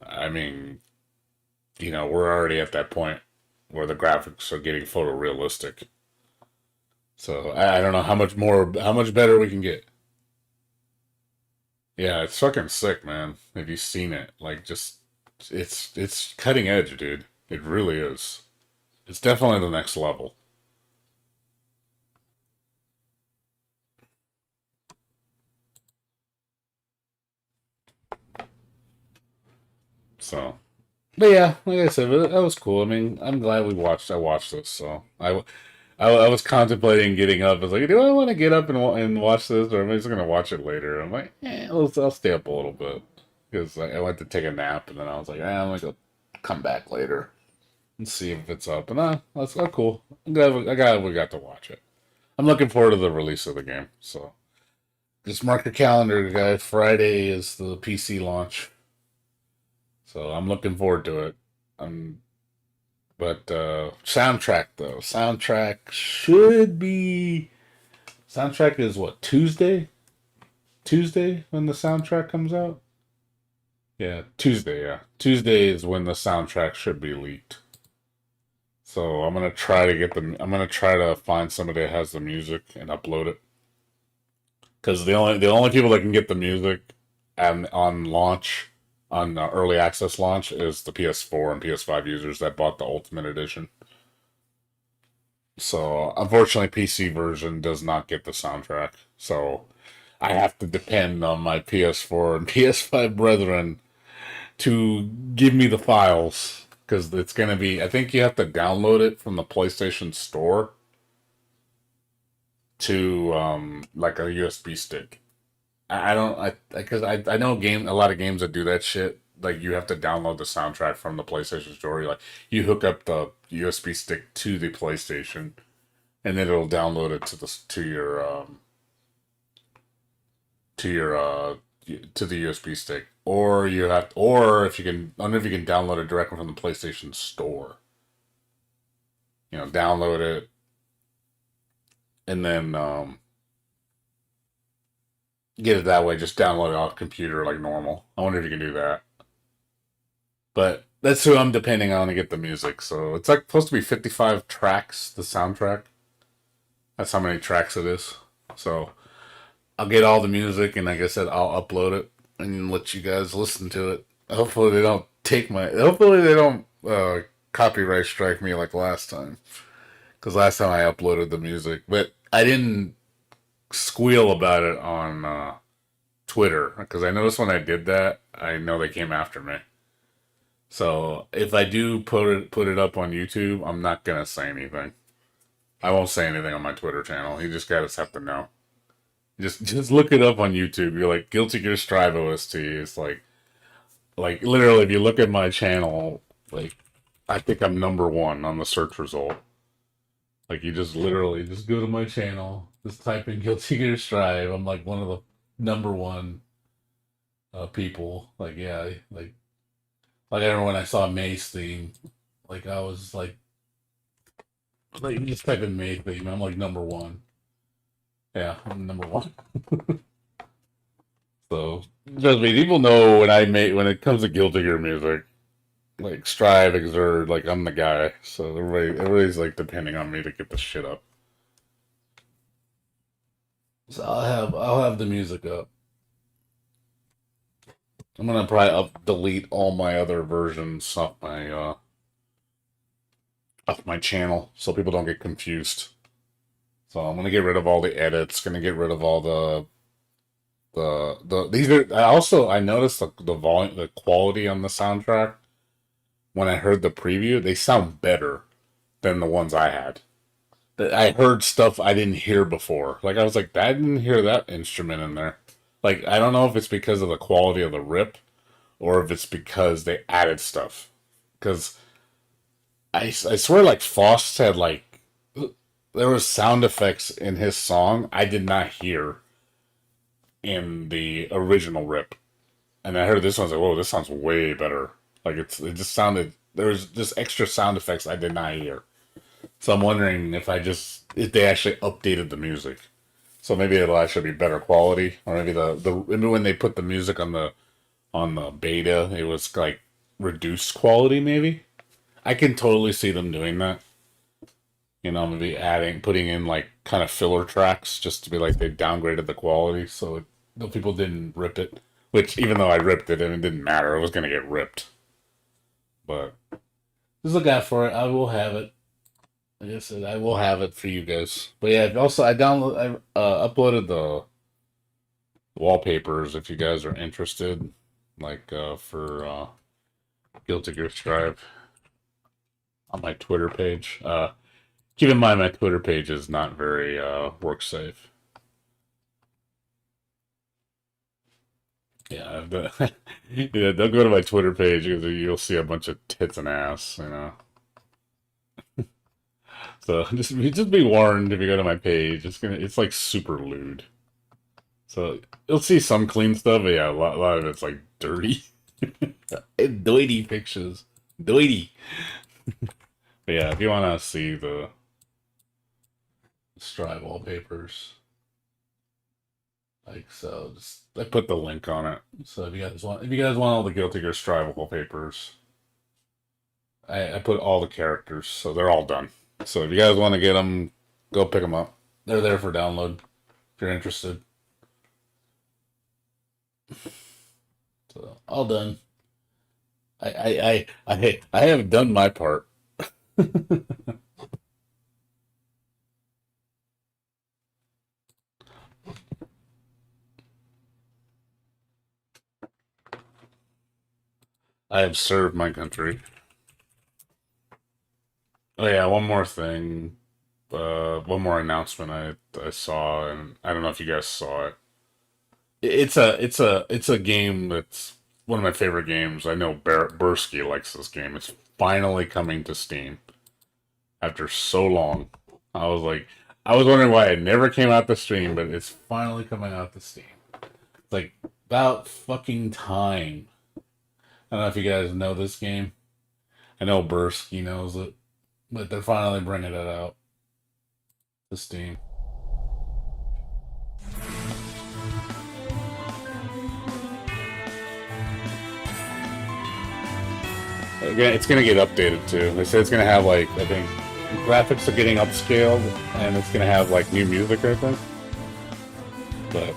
I mean, we're already at that point where the graphics are getting photorealistic. So I don't know how much better we can get. Yeah, it's fucking sick, man. Have you seen it? Like, just it's cutting edge, dude. It really is. It's definitely the next level. So, but yeah, like I said, that was cool. I mean, I'm glad I watched this. So I was contemplating getting up. I was like, do I want to get up and watch this, or am I just gonna watch it later? I'm like, I'll stay up a little bit because I went to take a nap, and then I was like, I'm gonna go come back later and see if it's up. And that's cool. I'm glad we got to watch it. I'm looking forward to the release of the game. So just mark your calendar, guys. Friday is the PC launch, so I'm looking forward to it. But soundtrack though, soundtrack is what, Tuesday? Tuesday when the soundtrack comes out? Yeah, Tuesday, yeah. Tuesday is when the soundtrack should be leaked. So I'm gonna try to find somebody that has the music and upload it. Because the only people that can get the music on launch, on early access launch, is the PS4 and PS5 users that bought the Ultimate Edition. So unfortunately, PC version does not get the soundtrack. So I have to depend on my PS4 and PS5 brethren to give me the files, because it's gonna be. I think you have to download it from the PlayStation Store to like a USB stick. I don't because I know a lot of games that do that shit. Like you have to download the soundtrack from the PlayStation Store. You hook up the USB stick to the PlayStation, and then it'll download it to the USB stick. Or if you can, I don't know if you can download it directly from the PlayStation Store. Download it, and then get it that way. Just download it off computer like normal. I wonder if you can do that. But that's who I'm depending on to get the music. So it's like supposed to be 55 tracks, the soundtrack. That's how many tracks it is. So I'll get all the music, and like I said, I'll upload it and let you guys listen to it. Hopefully they don't copyright strike me like last time. Because last time I uploaded the music, but I didn't squeal about it on Twitter, because I noticed when I did that, I know they came after me. So if I do put it up on YouTube, I'm not gonna say anything. I won't say anything on my Twitter channel. You just guys have to know. Just look it up on YouTube. You're like Guilty Gear Strive OST. It's like literally, if you look at my channel, like I think I'm #1 on the search result. Like you just literally just go to my channel, just type in Guilty Gear Strive. I'm like one of the #1 people. Like yeah, like I remember when I saw May's theme, like I was like you just type in May theme. I'm like #1. Yeah, I'm #1. So trust me, people know when it comes to Guilty Gear music, like Strive, Exert, like I'm the guy. So everybody's like depending on me to get the shit up. So I'll have the music up. I'm gonna probably delete all my other versions off my channel so people don't get confused. So I'm gonna get rid of all the edits. Gonna get rid of all these are. I noticed the volume, the quality on the soundtrack. When I heard the preview, they sound better than the ones I had. I heard stuff I didn't hear before. Like I was like, I didn't hear that instrument in there. Like I don't know if it's because of the quality of the rip, or if it's because they added stuff. Because I swear, like Faust had like there was sound effects in his song I did not hear in the original rip, and I heard this one. I was like, whoa, this sounds way better. Like it just sounded. There was just extra sound effects I did not hear. So I'm wondering if they actually updated the music. So maybe it'll actually be better quality, or maybe maybe when they put the music on the beta, it was like reduced quality. Maybe I can totally see them doing that. Maybe putting in like kind of filler tracks just to be like they downgraded the quality so the people didn't rip it. Which even though I ripped it and it didn't matter, it was gonna get ripped. But just look out for it. I will have it. Like I said, I will have it for you guys. But yeah, also I uploaded the wallpapers if you guys are interested, like for Guilty Gear Strive on my Twitter page. Keep in mind my Twitter page is not very work safe. Yeah, yeah, don't go to my Twitter page because you'll see a bunch of tits and ass, you know. So just be warned if you go to my page. It's like super lewd. So you'll see some clean stuff, but yeah, a lot of it's like dirty. Doity pictures. Doity. But yeah, if you want to see the Strive wallpapers, like so, just I put the link on it. So if you guys want all the Guilty Gear Strive wallpapers, I put all the characters, so they're all done. So if you guys want to get them, go pick them up. They're there for download if you're interested. So all done. I have done my part. I have served my country. Oh yeah, one more thing. One more announcement I saw, and I don't know if you guys saw it. It's a game that's one of my favorite games. I know Bursky likes this game. It's finally coming to Steam after so long. I was wondering why it never came out to Steam, but it's finally coming out to Steam. It's like about fucking time. I don't know if you guys know this game. I know Bursky knows it, but they're finally bringing it out to Steam. Again, it's gonna get updated too. They say it's gonna have like, I think graphics are getting upscaled, and it's gonna have like new music, I think. But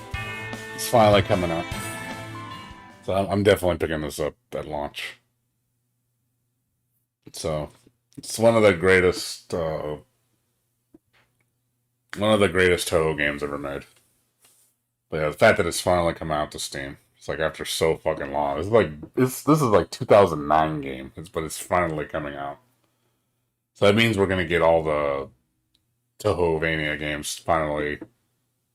it's finally coming out, so I'm definitely picking this up at launch. So it's one of the greatest Touhou games ever made. But yeah, the fact that it's finally come out to Steam. It's like after so fucking long. This is like 2009 game, but it's finally coming out. So that means we're gonna get all the Touhouvania games finally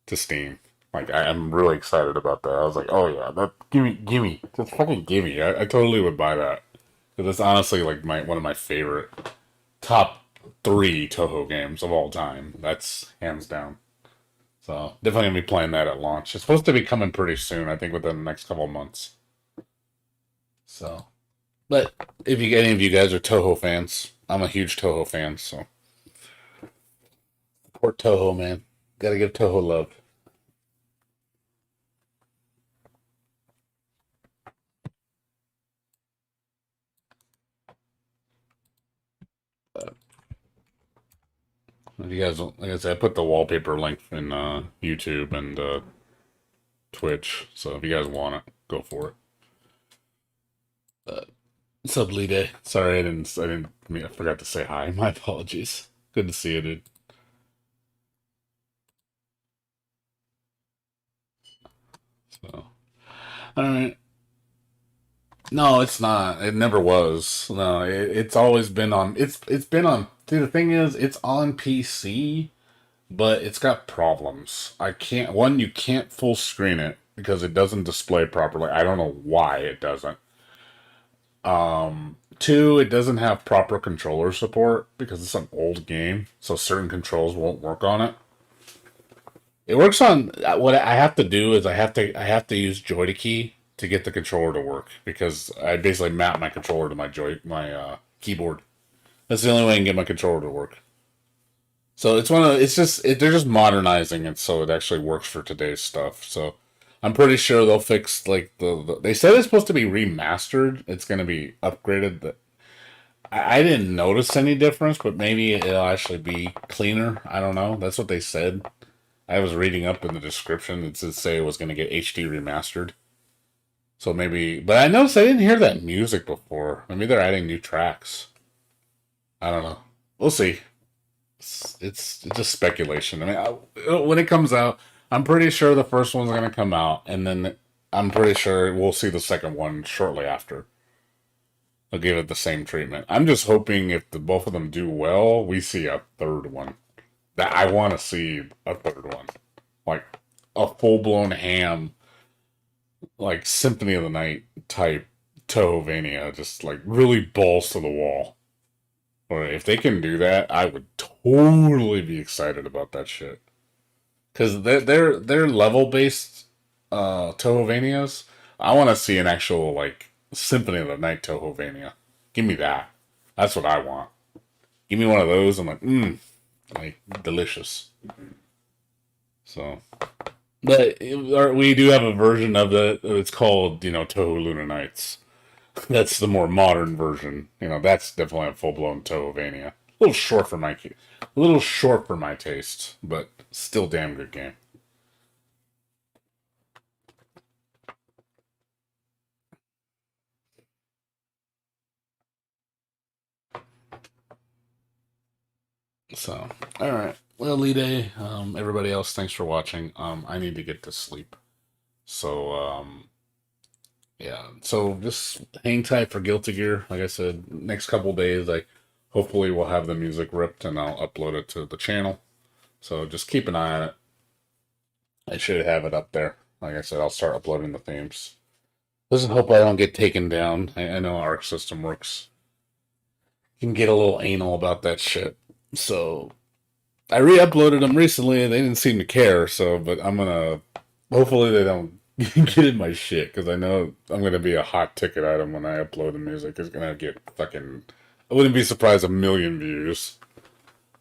to Steam. Like I'm really excited about that. I was like, oh yeah, gimme, just fucking gimme. I totally would buy that because it's honestly like one of my favorite top 3 Touhou games of all time. That's hands down. So definitely gonna be playing that at launch. It's supposed to be coming pretty soon, I think within the next couple of months. So, but if any of you guys are Touhou fans, I'm a huge Touhou fan, so support Touhou, man. Gotta give Touhou love. If you guys, like I said, I put the wallpaper link in YouTube and Twitch, so if you guys want it, go for it. What's up, Lee? Sorry, I forgot to say hi. My apologies. Good to see you, dude. So, all right. No, it's not. It never was. No, it's always been on. It's been on. See, the thing is, it's on PC, but it's got problems. You can't full screen it because it doesn't display properly. I don't know why it doesn't. 2, it doesn't have proper controller support because it's an old game, so certain controls won't work on it. It works on what I have to do is I have to use Joy-to-Key to get the controller to work because I basically map my controller to my keyboard. That's the only way I can get my controller to work. So they're just modernizing it so it actually works for today's stuff. So I'm pretty sure they'll fix like they said it's supposed to be remastered. It's going to be upgraded. I didn't notice any difference, but maybe it'll actually be cleaner. I don't know. That's what they said. I was reading up in the description. It did say it was going to get HD remastered. So maybe, but I noticed I didn't hear that music before. Maybe they're adding new tracks. I don't know. We'll see. It's just speculation. I mean, when it comes out, I'm pretty sure the first one's going to come out, and then I'm pretty sure we'll see the second one shortly after. they'll give it the same treatment. I'm just hoping if the both of them do well, we see a third one. That I want to see a third one, like a full-blown ham, like Symphony of the Night type Touhou, just like really balls to the wall. Or if they can do that, I would totally be excited about that shit. Because they're level based Touhouvanias. I want to see an actual like Symphony of the Night Touhouvania. Give me that. That's what I want. Give me one of those. I'm like delicious. So, but we do have a version of it. It's called Touhou Lunar Nights. That's the more modern version. That's definitely a full blown Touhouvania. A little short for my taste, but still damn good game. So, all right. Well, Lide, everybody else, thanks for watching. I need to get to sleep. So, yeah. So just hang tight for Guilty Gear. Like I said, next couple days, hopefully we'll have the music ripped and I'll upload it to the channel. So just keep an eye on it. I should have it up there. Like I said, I'll start uploading the themes. Just hope I don't get taken down. I know Arc System Works can get a little anal about that shit. So I re-uploaded them recently and they didn't seem to care. But I'm gonna, hopefully they don't get in my shit, because I know I'm gonna be a hot ticket item when I upload the music. It's gonna get fucking, I wouldn't be surprised 1 million views.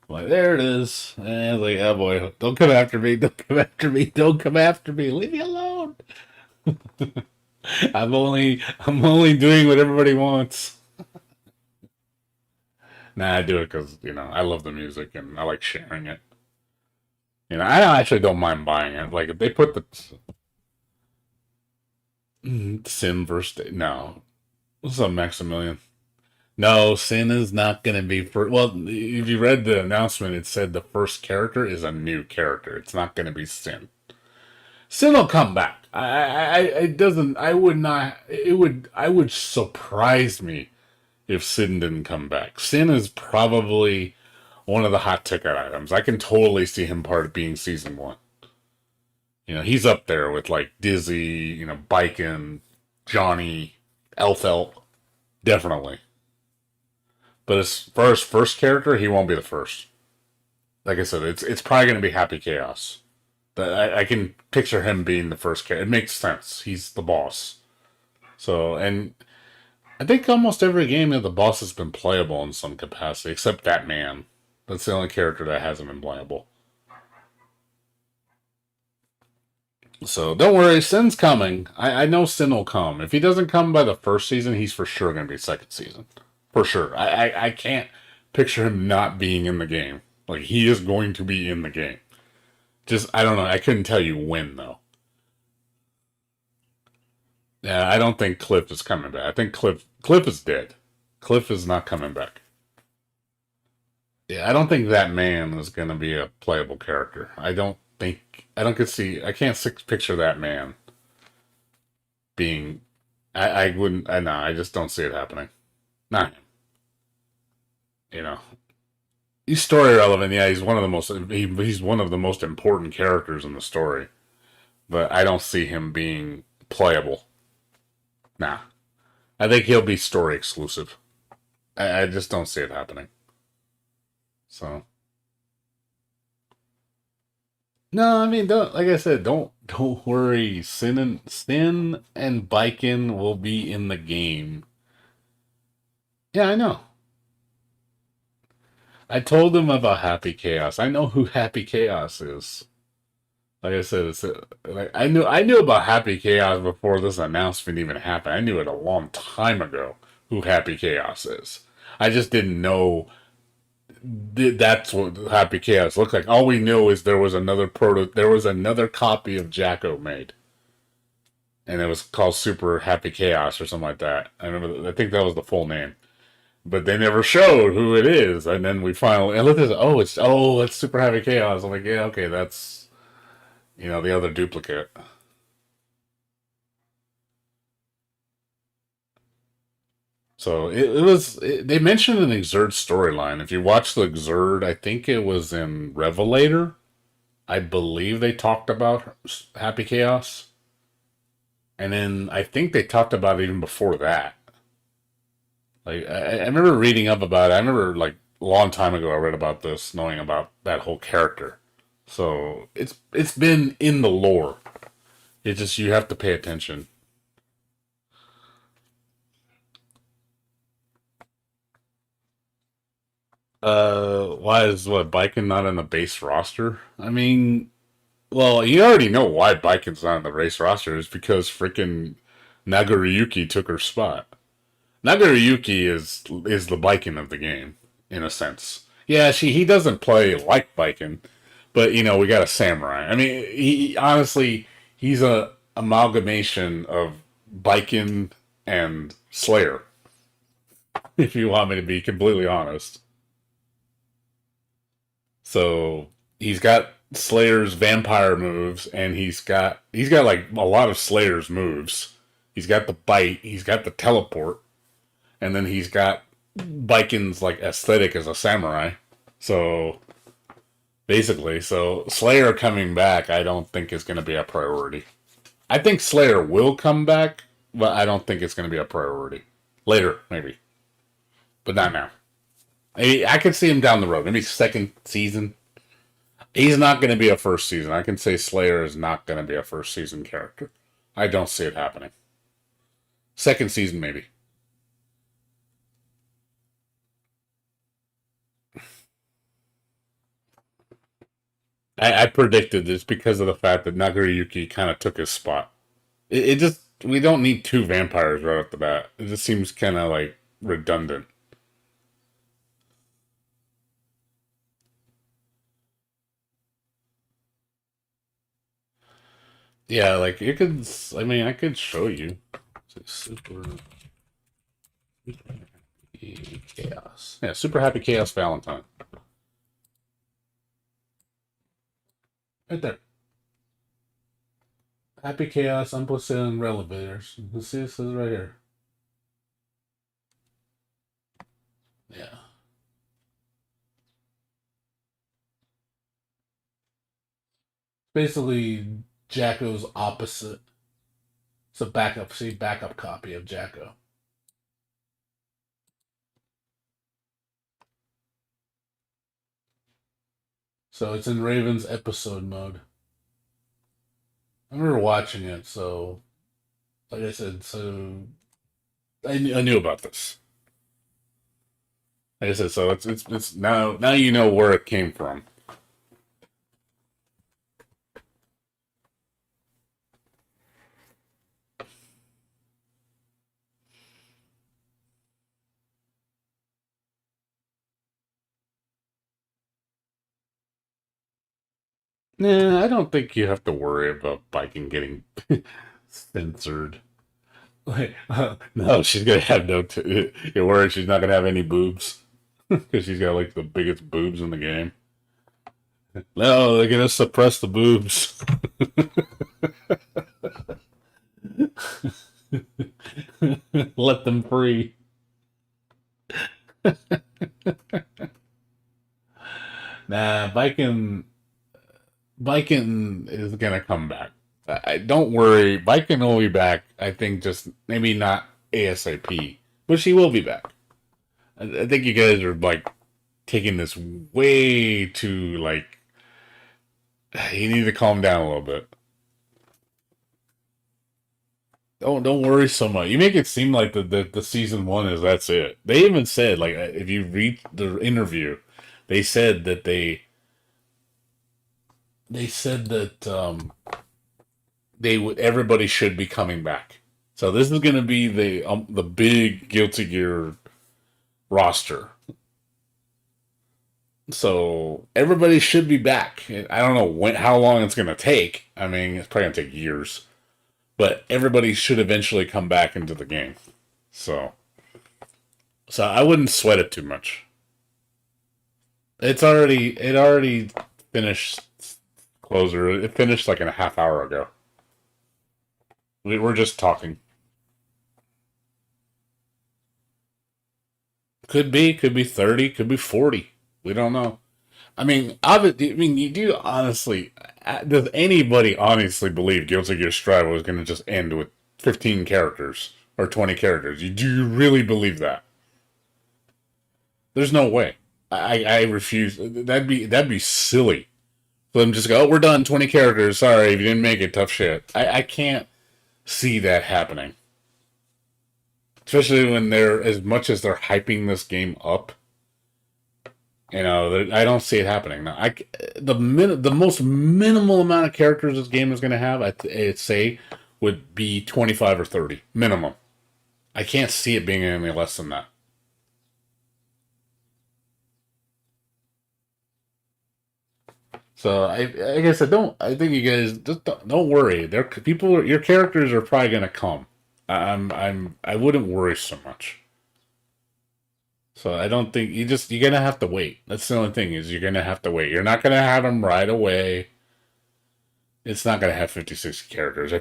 Like, there it is. And like, oh boy, don't come after me, don't come after me, don't come after me, leave me alone. I'm only doing what everybody wants. Nah, I do it because, I love the music and I like sharing it. I actually don't mind buying it. Like, if they put the Sin versus... No. What's up, Maximilian? No, Sin is not going to be... Well, if you read the announcement, it said the first character is a new character. It's not going to be Sin. Sin will come back. It doesn't... I would not... I would surprise me if Sin didn't come back. Sin is probably one of the hot ticket items. I can totally see him part of being season 1. He's up there with like Dizzy, Biken, Johnny, Elfelt. Definitely. But as far as first character, he won't be the first. Like I said, it's probably going to be Happy Chaos. But I can picture him being the first character. It makes sense. He's the boss. So, and I think almost every game of the boss has been playable in some capacity, except that man. That's the only character that hasn't been playable. So don't worry, Sin's coming. I know Sin will come. If he doesn't come by the first season, he's for sure going to be second season. For sure. I can't picture him not being in the game. Like, he is going to be in the game. Just, I don't know. I couldn't tell you when, though. Yeah, I don't think Cliff is coming back. I think Cliff is dead. Cliff is not coming back. Yeah, I don't think that man is going to be a playable character. I can't picture that man being, I just don't see it happening. Not him. He's story relevant. Yeah, he's one of the most important characters in the story. But I don't see him being playable. Nah. I think he'll be story exclusive. I just don't see it happening. So. No, I mean, like I said, don't worry. Sin and Biken will be in the game. Yeah, I know. I told him about Happy Chaos. I know who Happy Chaos is. Like I said, I knew about Happy Chaos before this announcement even happened. I knew it a long time ago who Happy Chaos is. I just didn't know that's what Happy Chaos looked like. All we knew is there was another copy of Jacko made, and it was called Super Happy Chaos or something like that. I think that was the full name, but they never showed who it is. And then we finally looked at it. It's Super Happy Chaos. I'm like, yeah, okay, that's the other duplicate. So they mentioned an Exerd storyline. If you watch the Exerd, I think it was in Revelator. I believe they talked about Happy Chaos. And then I think they talked about it even before that. Like, I remember reading up about it. I remember, like, a long time ago I read about this, knowing about that whole character. So, it's been in the lore. It's just, you have to pay attention. Why is, Baiken not in the base roster? I mean, well, you already know why Baiken's not in the race roster. Is because freaking Nagoriyuki took her spot. Nagoriyuki is the Baiken of the game, in a sense. Yeah, he doesn't play like Baiken, but you know, we got a samurai. I mean, he honestly, he's a amalgamation of Baiken and Slayer, if you want me to be completely honest. So he's got Slayer's vampire moves, and he's got like a lot of Slayer's moves. He's got the bite, he's got the teleport, and then he's got Baiken's like aesthetic as a samurai. So basically, so Slayer coming back, I don't think is going to be a priority. I think Slayer will come back, but I don't think it's going to be a priority. Later, maybe, but not now. I could see him down the road, maybe second season. He's not going to be a first season. I can say Slayer is not going to be a first season character. I don't see it happening. Second season, maybe. I predicted this because of the fact that Nagoriyuki kind of took his spot. It just, we don't need two vampires right off the bat. It just seems kind of like redundant. Yeah, like you could. I mean, I could show you. It's super happy chaos. Yeah, super happy chaos Valentine. Right there. Happy chaos unplugged relevators. You can see it says right here. Yeah. Basically, Jacko's opposite. It's a backup copy of Jacko. So it's in Raven's episode mode. I remember watching it, so like I said, so I knew about this. Like I said, so it's now you know where it came from. Nah, I don't think you have to worry about biking getting censored. Like, no, she's gonna have no. You're worried she's not gonna have any boobs because she's got like the biggest boobs in the game. No, they're gonna suppress the boobs. Let them free. Nah, Viking is gonna come back. Don't worry, Viking will be back. I think just maybe not ASAP, but she will be back. I think you guys are like taking this way too like. You need to calm down a little bit. Don't worry so much. You make it seem like the season one is that's it. They even said like if you read the interview, they said that they said that everybody should be coming back. So this is going to be the big Guilty Gear roster. So everybody should be back. I don't know how long it's going to take. I mean, it's probably going to take years, but everybody should eventually come back into the game. So I wouldn't sweat it too much. It already finished closer. It finished like a half hour ago. We're just talking. Could be 30, could be 40. We don't know. I mean, you do honestly. Does anybody honestly believe Guilty Gear Strive was going to just end with 15 characters or 20 characters? Do you really believe that? There's no way. I refuse. That'd be silly. For them just go, oh, we're done. 20 characters. Sorry, if you didn't make it, tough shit. I can't see that happening. Especially when as much as they're hyping this game up. You know, I don't see it happening. Now, the most minimal amount of characters this game is going to have, I'd say, would be 25 or 30. Minimum. I can't see it being any less than that. So, I guess I think you guys, just don't worry. Your characters are probably going to come. I wouldn't worry so much. So I don't think you're gonna have to wait. That's the only thing is you're gonna have to wait. You're not gonna have them right away. It's not gonna have 56 characters. I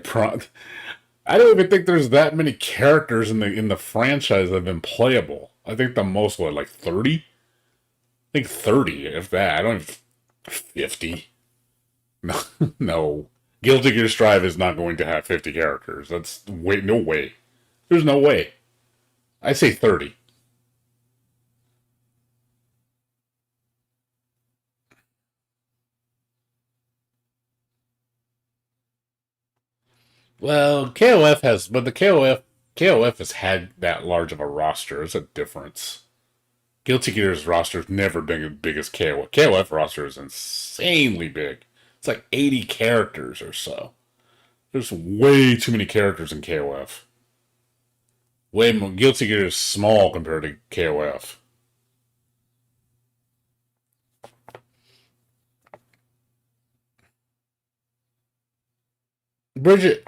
don't even think there's that many characters in the franchise that have been playable. I think the most like 30. I think 30, if that. I don't even 50. No, no. Guilty Gear Strive is not going to have 50 characters. No way. There's no way. I say 30. Well, KOF has had that large of a roster. It's a difference. Guilty Gear's roster's never been as big as KOF. KOF roster is insanely big. It's like 80 characters or so. There's way too many characters in KOF. Way more. Guilty Gear is small compared to KOF. Bridget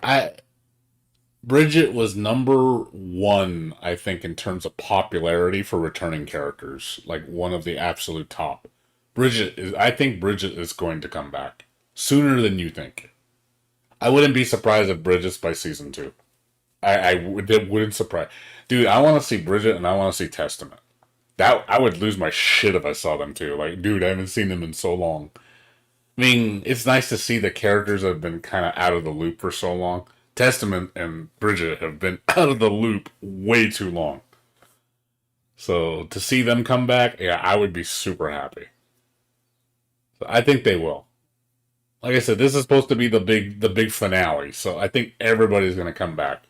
was number one, I think, in terms of popularity for returning characters. Like one of the absolute top. I think Bridget is going to come back. Sooner than you think. I wouldn't be surprised if Bridget's by season 2. It wouldn't surprise. Dude, I want to see Bridget and I want to see Testament. I would lose my shit if I saw them too. Like, dude, I haven't seen them in so long. I mean, it's nice to see the characters that have been kind of out of the loop for so long. Testament and Bridget have been out of the loop way too long. So, to see them come back, yeah, I would be super happy. So I think they will. Like I said, this is supposed to be the big finale, so I think everybody's going to come back.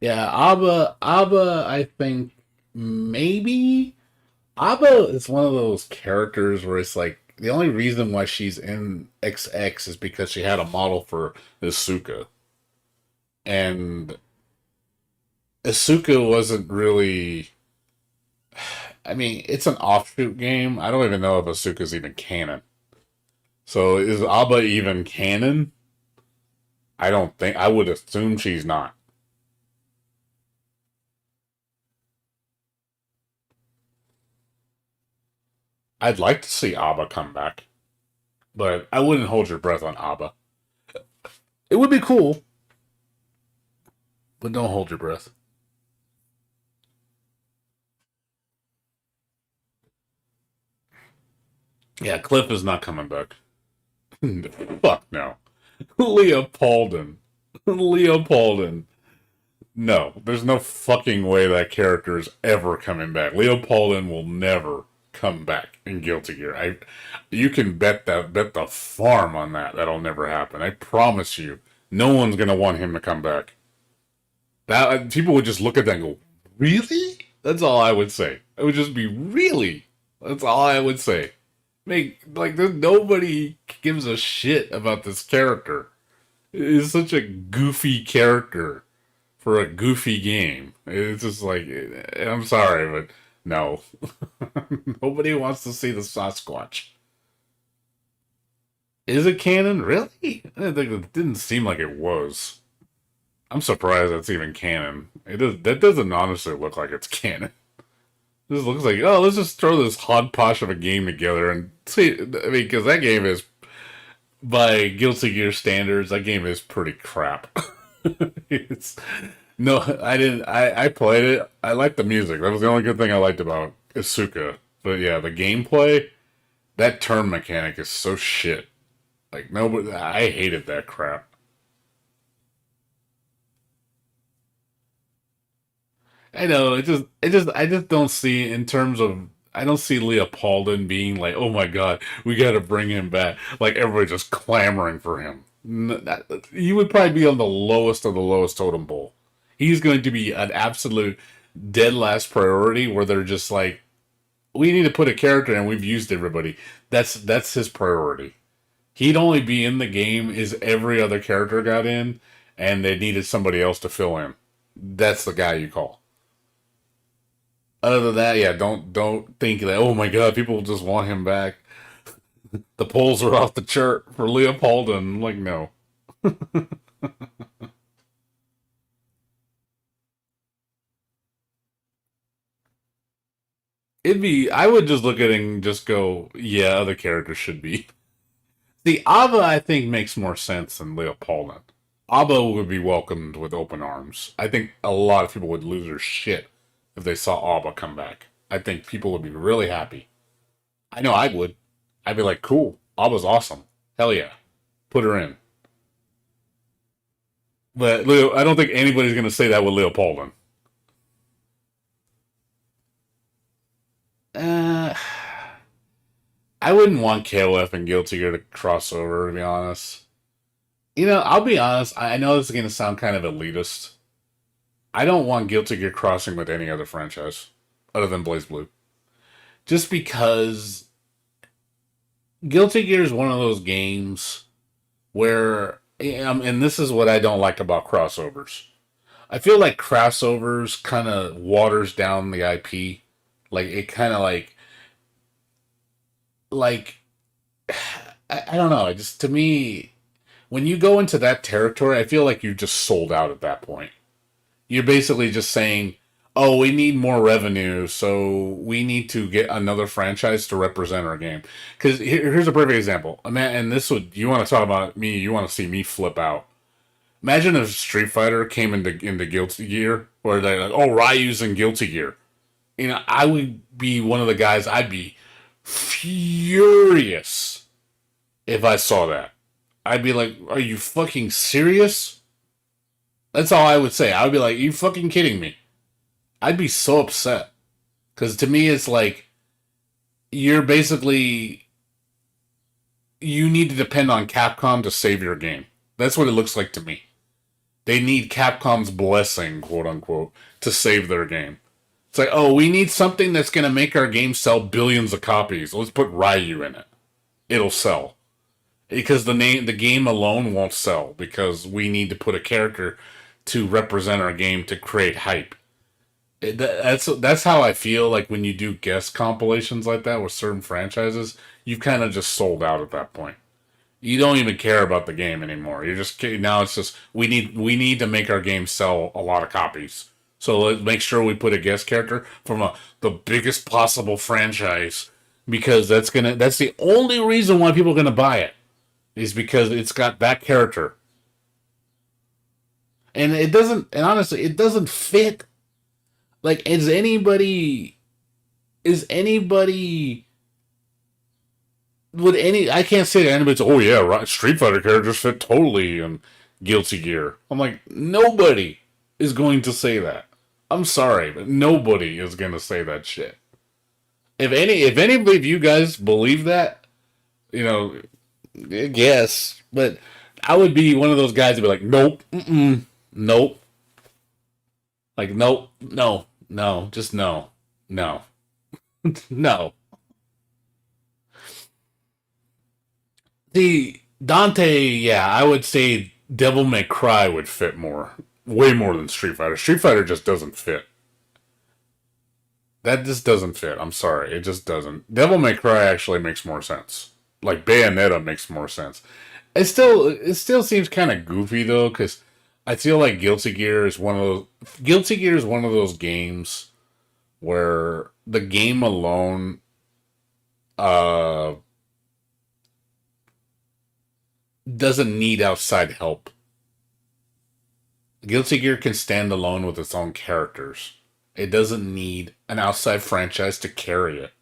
Yeah, Abba, I think maybe Abba is one of those characters where it's like the only reason why she's in XX is because she had a model for Asuka, and Asuka wasn't really. I mean, it's an offshoot game. I don't even know if Asuka's even canon. So is Abba even canon? I don't think. I would assume she's not. I'd like to see Abba come back, but I wouldn't hold your breath on Abba. It would be cool, but don't hold your breath. Yeah, Cliff is not coming back. Fuck no. Leopoldin. No, there's no fucking way that character is ever coming back. Leopoldin will never come back in Guilty Gear. You can bet the farm on that. That'll never happen. I promise you. No one's gonna want him to come back. That people would just look at that and go, really? That's all I would say. It would just be really. That's all I would say. Nobody gives a shit about this character. It's such a goofy character for a goofy game. It's just like, I'm sorry, but no. Nobody wants to see the Sasquatch. Is it canon? Really? It didn't seem like it was. I'm surprised that's even canon. That doesn't honestly look like it's canon. This looks like, oh, let's just throw this hodgepodge of a game together and see. I mean, because that game is by Guilty Gear standards, that game is pretty crap. It's no, I didn't. I played it. I liked the music. That was the only good thing I liked about Isuka. But yeah, the gameplay, that turn mechanic is so shit. Like nobody, I hated that crap. I know. I just don't see in terms of. I don't see Leopoldin being like, oh my god, we got to bring him back. Like everybody just clamoring for him. He would probably be on the lowest of the lowest totem pole. He's going to be an absolute dead last priority where they're just like, we need to put a character and we've used everybody. That's his priority. He'd only be in the game is every other character got in and they needed somebody else to fill in. That's the guy you call. Other than that, yeah, don't think that, oh my god, people just want him back. The polls are off the chart for Leopoldin. I'm like, no. I would just look at it and just go, yeah, other characters should be. The Ava, I think, makes more sense than Leopoldin. Ava would be welcomed with open arms. I think a lot of people would lose their shit if they saw Ava come back. I think people would be really happy. I know I would. I'd be like, cool, Ava's awesome. Hell yeah. Put her in. But Leo, I don't think anybody's going to say that with Leopoldin. Uh, I wouldn't want KOF and Guilty Gear to cross over, to be honest. You know, I'll be honest, I know this is going to sound kind of elitist. I don't want Guilty Gear crossing with any other franchise other than BlazBlue. Just because Guilty Gear is one of those games where, and this is what I don't like about crossovers. I feel like crossovers kind of waters down the IP. Like, it kind of I don't know. It just, to me, when you go into that territory, I feel like you just sold out at that point. You're basically just saying, oh, we need more revenue, so we need to get another franchise to represent our game. Because here's a perfect example. And this would, you want to talk about me, you want to see me flip out. Imagine if Street Fighter came into Guilty Gear, where they're like, oh, Ryu's in Guilty Gear. You know, I would be one of the guys, I'd be furious if I saw that. I'd be like, are you fucking serious? That's all I would say. I would be like, are you fucking kidding me? I'd be so upset. Because to me, it's like, you're basically, you need to depend on Capcom to save your game. That's what it looks like to me. They need Capcom's blessing, quote unquote, to save their game. It's like, oh, we need something that's going to make our game sell billions of copies. Let's put Ryu in it. It'll sell. Because the game alone won't sell. Because we need to put a character to represent our game to create hype. That's how I feel like when you do guest compilations like that with certain franchises, you've kind of just sold out at that point. You don't even care about the game anymore. You're just, now it's just, we need to make our game sell a lot of copies. So let's make sure we put a guest character from the biggest possible franchise, because that's the only reason why people are gonna buy it, is because it's got that character. And honestly, it doesn't fit. Like, I can't say that anybody's, oh yeah, right, Street Fighter characters fit totally in Guilty Gear. I'm like, nobody is going to say that. I'm sorry, but nobody is going to say that shit. If anybody of you guys believe that, you know, I guess, but I would be one of those guys to be like, nope, nope. Like, nope, no, just no, no, no. The Dante, yeah, I would say Devil May Cry would fit more. Way more than Street Fighter. Street Fighter just doesn't fit. That just doesn't fit. I'm sorry. It just doesn't. Devil May Cry actually makes more sense. Like, Bayonetta makes more sense. It still seems kind of goofy, though, because I feel like Guilty Gear is one of those games where the game alone, doesn't need outside help. Guilty Gear can stand alone with its own characters. It doesn't need an outside franchise to carry it.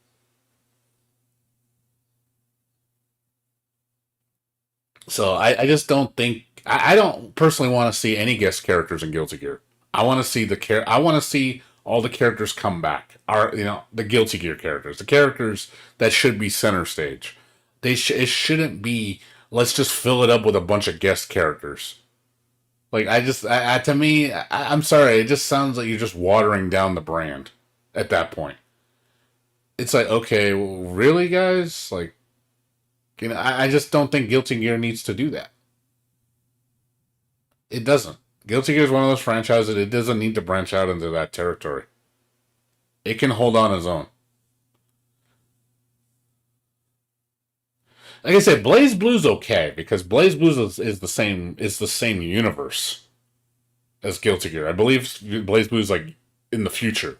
So I just don't think I don't personally want to see any guest characters in Guilty Gear. I want to see I want to see all the characters come back. The Guilty Gear characters, the characters that should be center stage. It shouldn't be let's just fill it up with a bunch of guest characters. Like to me, I'm sorry, it just sounds like you're just watering down the brand at that point. It's like, okay, well, really, guys? Like, I just don't think Guilty Gear needs to do that. It doesn't. Guilty Gear is one of those franchises. It doesn't need to branch out into that territory. It can hold on its own. Like I said, Blaze Blue's okay because Blaze Blues is the same universe as Guilty Gear. I believe Blaze Blue's like in the future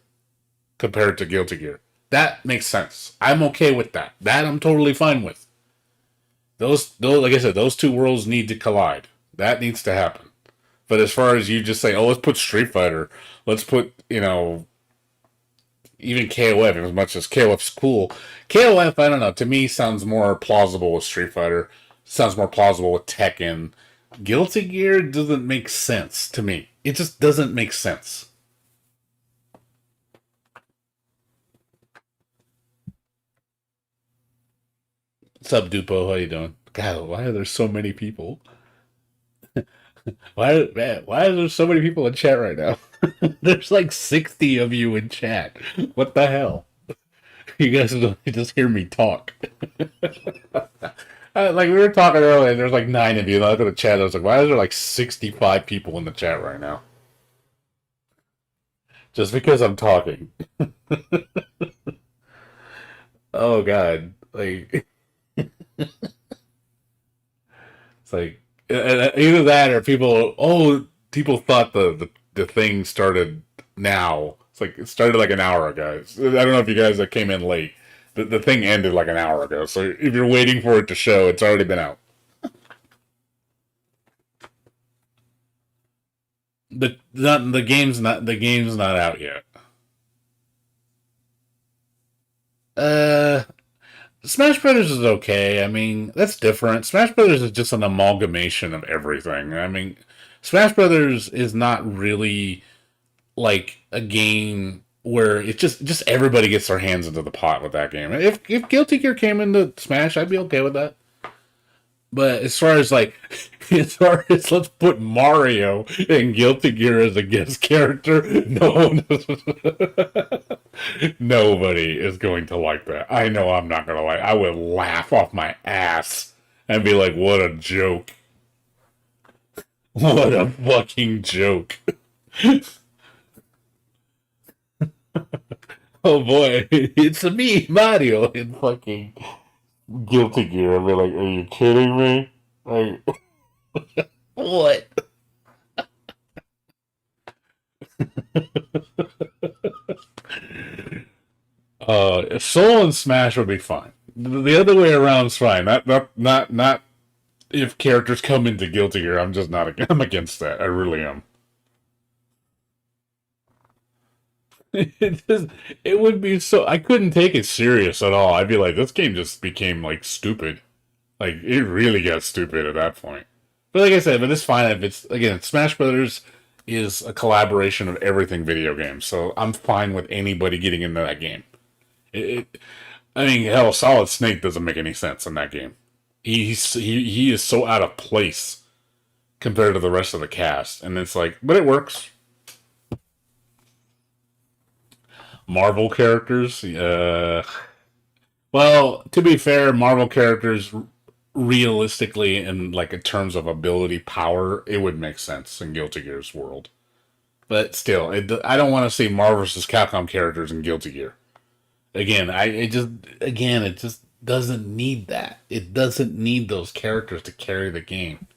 compared to Guilty Gear. That makes sense. I'm okay with that. That I'm totally fine with. Those like I said, those two worlds need to collide. That needs to happen. But as far as you just say, oh, let's put Street Fighter, let's put, even KOF, as much as KOF's cool. KOF, I don't know, to me sounds more plausible with Street Fighter. Sounds more plausible with Tekken. Guilty Gear doesn't make sense to me. It just doesn't make sense. What's up, Dupo? How you doing? God, why are there so many people? Why are there so many people in chat right now? There's like 60 of you in chat. What the hell? You guys don't just hear me talk. Like we were talking earlier, there's like 9 of you. And I look at the chat, I was like, why is there like 65 people in the chat right now? Just because I'm talking. Oh God. Like it's like either that or people thought the thing started now. It's like it started like an hour ago. I don't know if you guys that came in late. The thing ended like an hour ago. So if you're waiting for it to show, it's already been out. The game's not out yet. Smash Brothers is okay. I mean, that's different. Smash Brothers is just an amalgamation of everything. I mean, Smash Brothers is not really like a game where it's just everybody gets their hands into the pot with that game. If Guilty Gear came into Smash, I'd be okay with that. But as far as let's put Mario and Guilty Gear as a guest character, nobody is going to like that. I know I'm not going to like it. I would laugh off my ass and be like, what a joke. What a fucking joke. Oh boy, it's me, Mario, in fucking Guilty Gear. I'd be like, are you kidding me? Like, what? Soul and Smash would be fine. The other way around is fine. Not if characters come into Guilty Gear. I'm just not. I'm against that. I really am. It would be so. I couldn't take it serious at all. I'd be like, this game just became like stupid. Like it really got stupid at that point. But like I said, it's fine if it's again. Smash Brothers is a collaboration of everything video games, so I'm fine with anybody getting into that game. I mean, hell, Solid Snake doesn't make any sense in that game. He is so out of place compared to the rest of the cast, and it's like, but it works. Marvel characters, well, to be fair, Marvel characters realistically and like in terms of ability power, it would make sense in Guilty Gear's world. But still, I don't want to see Marvel vs. Capcom characters in Guilty Gear. Again, it just doesn't need that. It doesn't need those characters to carry the game.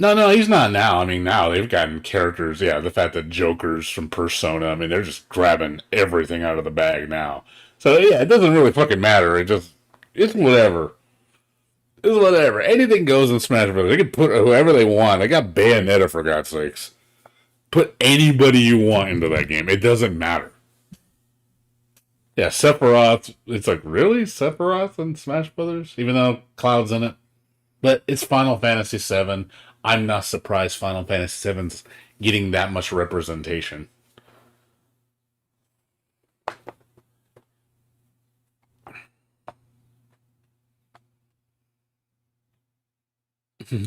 No, he's not now. I mean, now they've gotten characters. Yeah, the fact that Joker's from Persona. I mean, they're just grabbing everything out of the bag now. So yeah, it doesn't really fucking matter. It's whatever. It's whatever. Anything goes in Smash Bros. They can put whoever they want. I got Bayonetta for God's sakes. Put anybody you want into that game. It doesn't matter. Yeah, Sephiroth. It's like, really? Sephiroth in Smash Brothers? Even though Cloud's in it? But it's Final Fantasy VII. I'm not surprised Final Fantasy VII's getting that much representation.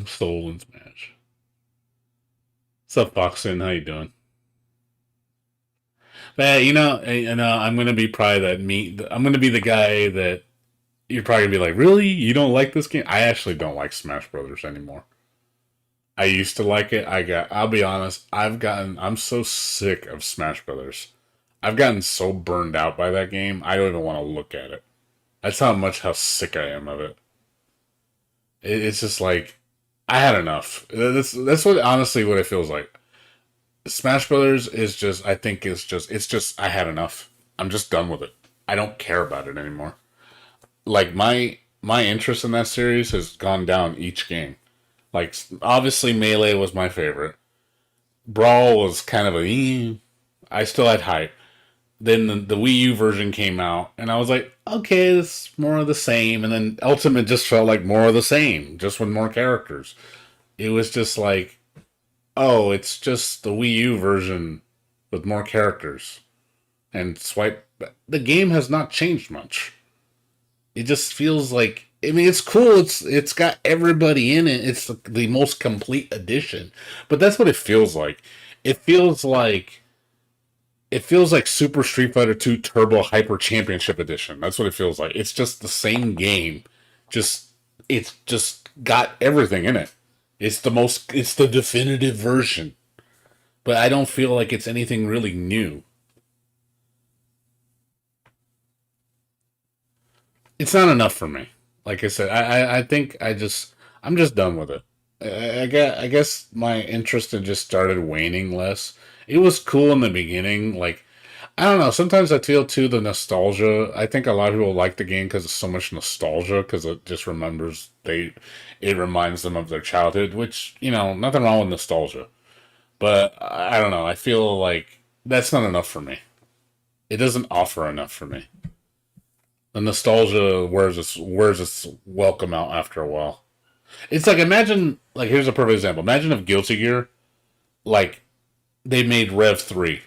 Soul and Smash. What's up, Foxin? How you doing? But I'm gonna be probably I'm gonna be the guy that you're probably gonna be like, really? You don't like this game? I actually don't like Smash Brothers anymore. I used to like it. I'll be honest, I'm so sick of Smash Brothers. I've gotten so burned out by that game, I don't even want to look at it. That's how sick I am of it. It's just like, I had enough. That's what, honestly, what it feels like. Smash Brothers is just, I think it's just, I had enough. I'm just done with it. I don't care about it anymore. Like, my interest in that series has gone down each game. Like, obviously Melee was my favorite. Brawl was kind of I still had hype. Then the Wii U version came out, and I was like, okay, it's more of the same. And then Ultimate just felt like more of the same, just with more characters. It was just like, oh, it's just the Wii U version with more characters. And swipe. The game has not changed much. It just feels like, I mean, it's cool. It's got everybody in it. It's the most complete edition. But that's what it feels like. It feels like Super Street Fighter 2 Turbo Hyper Championship Edition. That's what it feels like. It's just the same game. It's just got everything in it. It's the definitive version. But I don't feel like it's anything really new. It's not enough for me. Like I said, I think I'm just done with it. I guess my interest had just started waning less. It was cool in the beginning. Like, I don't know. Sometimes I feel too the nostalgia. I think a lot of people like the game because of so much nostalgia, because it just it reminds them of their childhood. Which, nothing wrong with nostalgia, but I don't know. I feel like that's not enough for me. It doesn't offer enough for me. The nostalgia wears its welcome out after a while. It's like, imagine, like, here's a perfect example. Imagine if Guilty Gear, like, they made Rev 3.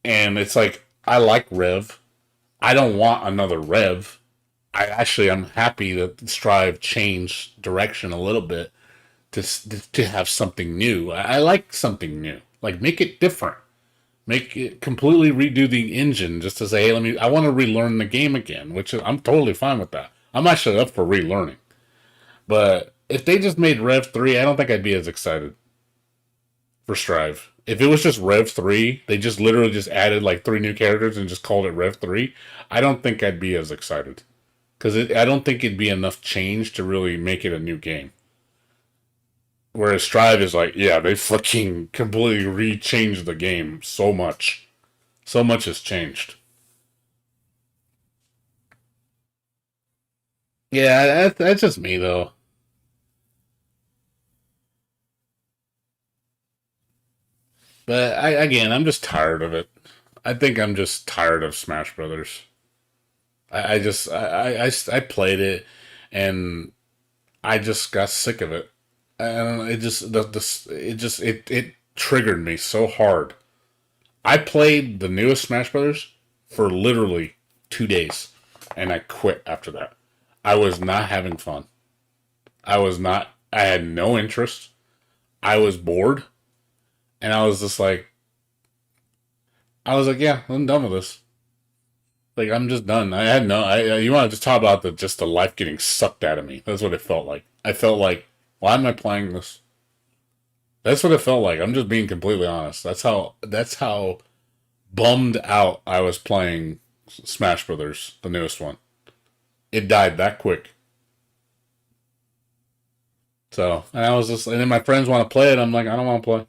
And it's like, I like Rev. I don't want another Rev. I'm happy that Strive changed direction a little bit to have something new. I like something new. Like, make it different. Make it completely redo the engine just to say, hey, I want to relearn the game again, which I'm totally fine with that. I'm actually up for relearning. But if they just made Rev 3, I don't think I'd be as excited for Strive. If it was just Rev 3, they just literally just added like 3 new characters and just called it Rev 3, I don't think I'd be as excited. Because I don't think it'd be enough change to really make it a new game. Whereas Strive is like, yeah, they fucking completely re-changed the game so much. So much has changed. Yeah, that's just me, though. But I'm just tired of it. I think I'm just tired of Smash Brothers. I played it, and I just got sick of it. And it triggered me so hard. I played the newest Smash Brothers for literally 2 days, and I quit after that. I was not having fun. I had no interest. I was bored, and I was like, yeah, I'm done with this. Like, I'm just done. You want to just talk about the life getting sucked out of me. That's what it felt like. I felt like, why am I playing this? That's what it felt like. I'm just being completely honest. That's how bummed out I was playing Smash Brothers, the newest one. It died that quick. So, and I was just, and then my friends want to play it. I'm like, I don't want to play.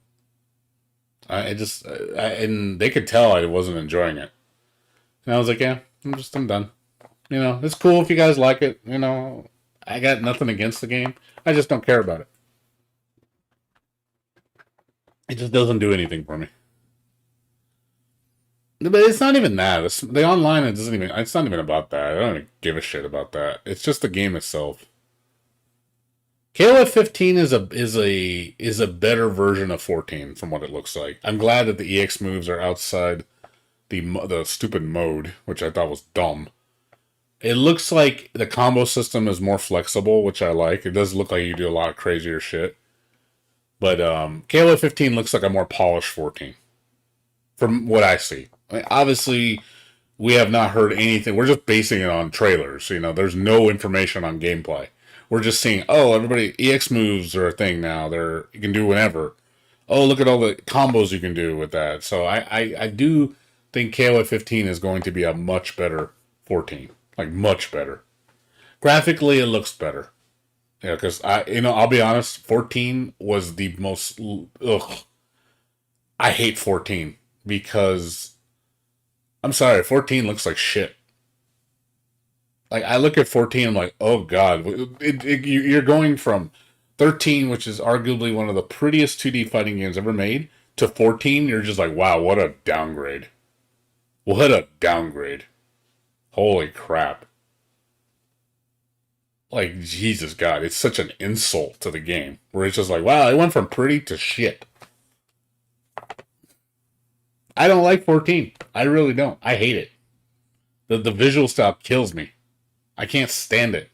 And they could tell I wasn't enjoying it. And I was like, yeah, I'm done. You know, it's cool if you guys like it. You know, I got nothing against the game. I just don't care about it. It just doesn't do anything for me. But it's not even that. The online, it's not even about that. I don't even give a shit about that. It's just the game itself. KOF 15 is a better version of 14 from what it looks like. I'm glad that the EX moves are outside the stupid mode, which I thought was dumb. It looks like the combo system is more flexible, which I like. It does look like you do a lot of crazier shit. But KOF 15 looks like a more polished 14 from what I see. I mean, obviously, we have not heard anything. We're just basing it on trailers. You know, there's no information on gameplay. We're just seeing, oh, everybody, EX moves are a thing now. You can do whatever. Oh, look at all the combos you can do with that. So I do think KOF 15 is going to be a much better 14. Like, much better. Graphically, it looks better. Yeah, because I'll be honest, 14 was the most, ugh. I hate 14 because, I'm sorry, 14 looks like shit. Like, I look at 14, I'm like, oh god. You're going from 13, which is arguably one of the prettiest 2D fighting games ever made, to 14, you're just like, wow, what a downgrade. What a downgrade. Holy crap. Like, Jesus God, it's such an insult to the game. Where it's just like, wow, it went from pretty to shit. I don't like 14. I really don't. I hate it. The visual style kills me. I can't stand it.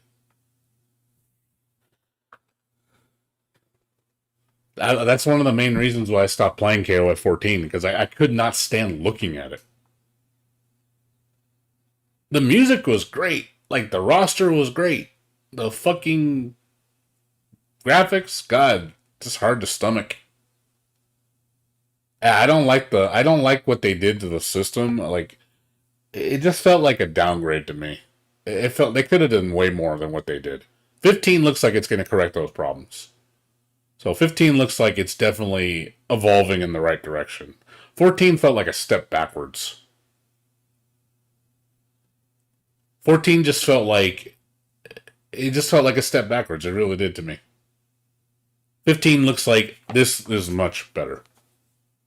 That's one of the main reasons why I stopped playing KOF 14, because I could not stand looking at it. The music was great. Like, the roster was great. The fucking graphics, God, just hard to stomach. I don't like what they did to the system. Like, it just felt like a downgrade to me. It felt they could have done way more than what they did. 15 looks like it's going to correct those problems. So 15 looks like it's definitely evolving in the right direction. 14 felt like a step backwards. 14 just felt like a step backwards. It really did to me. 15 looks like this is much better.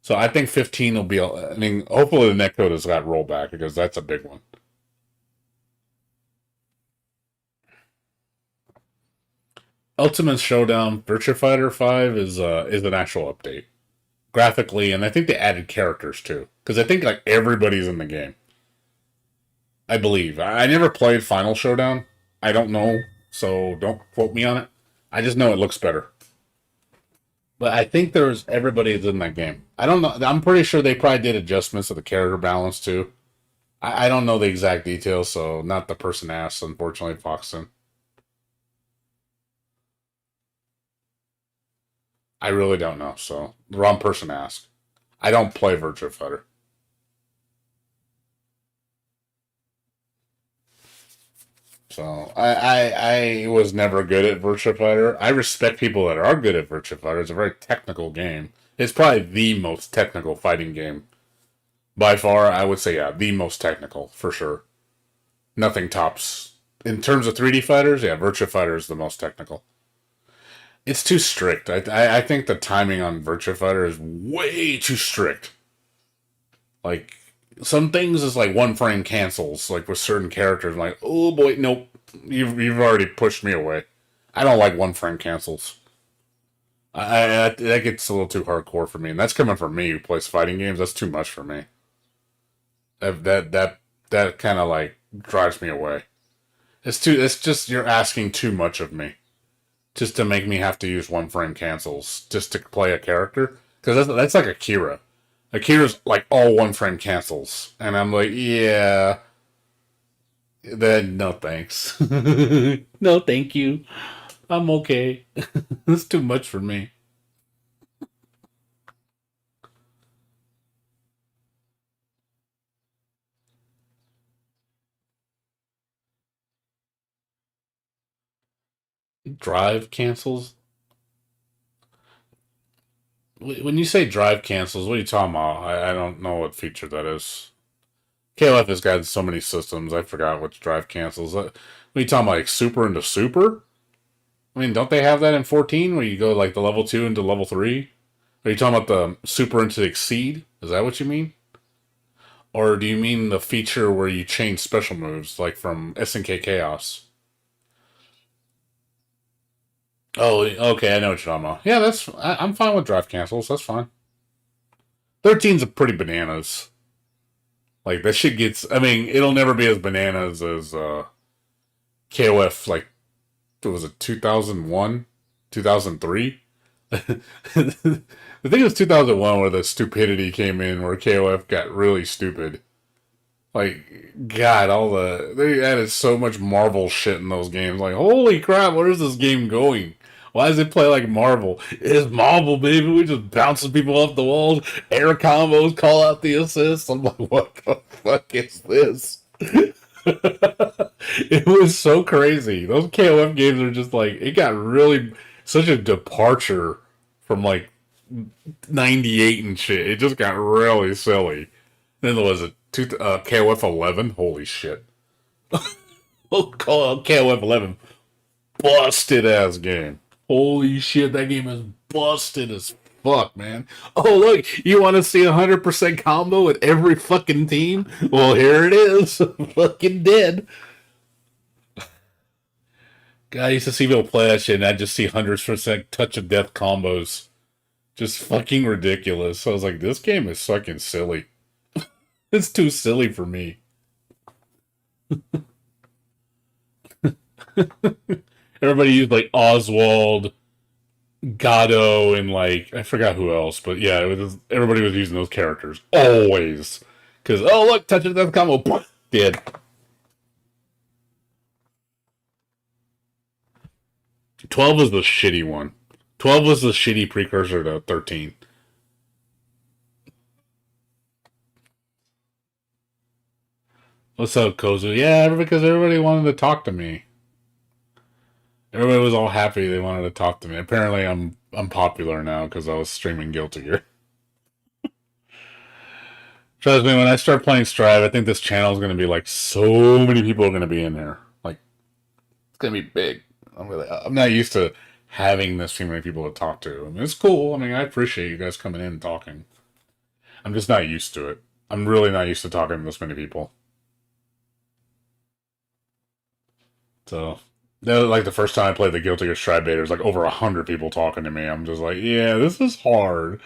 So I think 15 will be, I mean, hopefully the netcode has got rollback, because that's a big one. Ultimate Showdown Virtua Fighter 5 is an actual update. Graphically, and I think they added characters too. Because I think like everybody's in the game. I believe. I never played Final Showdown. I don't know, so don't quote me on it. I just know it looks better. But I think everybody's in that game. I don't know. I'm pretty sure they probably did adjustments to the character balance too. I don't know the exact details, so not the person asked, unfortunately, Foxton. I really don't know, so the wrong person asked. I don't play Virtua Fighter. So I was never good at Virtua Fighter. I respect people that are good at Virtua Fighter. It's a very technical game. It's probably the most technical fighting game. By far, I would say, yeah, the most technical, for sure. Nothing tops. In terms of 3D fighters, yeah, Virtua Fighter is the most technical. It's too strict. I think the timing on Virtua Fighter is way too strict. Like, some things is like one frame cancels, like with certain characters. I'm like, oh boy, nope. You've already pushed me away. I don't like one frame cancels. That gets a little too hardcore for me, and that's coming from me who plays fighting games. That's too much for me. That kind of like drives me away. It's just you're asking too much of me, just to make me have to use one frame cancels just to play a character. Because that's like Akira. Akira's like all one frame cancels, and I'm like, yeah. Then no thanks. No thank you. I'm okay. It's too much for me. Drive cancels? When you say drive cancels, what are you talking about? I don't know what feature that is. KOF has got so many systems, I forgot which drive cancels. What are you talking about, like super into super? I mean, don't they have that in 14 where you go like the level 2 into level 3? Are you talking about the super into exceed? Is that what you mean? Or do you mean the feature where you change special moves, like from SNK Chaos? Oh, okay, I know what you're talking about. Yeah, I'm fine with drive cancels. That's fine. 13's a pretty bananas. Like that shit gets. I mean, it'll never be as bananas as KOF. Like, what was it, 2001, 2003? I think it was 2001 where the stupidity came in, where KOF got really stupid. Like, God, they added so much Marvel shit in those games. Like, holy crap, where is this game going? Why does it play like Marvel? It's Marvel, baby. We just bouncing people off the walls, air combos, call out the assists. I'm like, what the fuck is this? It was so crazy. Those KOF games are just like, it got really such a departure from like 98 and shit. It just got really silly. Then there was a KOF 11. Holy shit. KOF 11. Busted ass game. Holy shit, that game is busted as fuck, man. Oh, look, you want to see 100% combo with every fucking team? Well, here it is. Fucking dead. God, I used to see people play that shit, and I'd just see 100% touch of death combos. Just fucking ridiculous. I was like, this game is fucking silly. It's too silly for me. Everybody used like Oswald, Gatto, and like I forgot who else, but yeah, everybody was using those characters always. Because oh look, touch of death combo, dead. "12 was the shitty one. 12 was the shitty precursor to 13. What's up, Kozu? Yeah, because everybody wanted to talk to me. Everybody was all happy they wanted to talk to me. Apparently, I'm popular now because I was streaming Guilty Gear. Trust me, when I start playing Strive, I think this channel is going to be like so many people are going to be in there. Like, it's going to be big. I'm not used to having this many people to talk to. I mean, it's cool. I mean, I appreciate you guys coming in and talking. I'm just not used to it. I'm really not used to talking to this many people. So, that was like the first time I played the Guilty Gear Strive beta, there's like over 100 people talking to me. I'm just like, yeah, this is hard.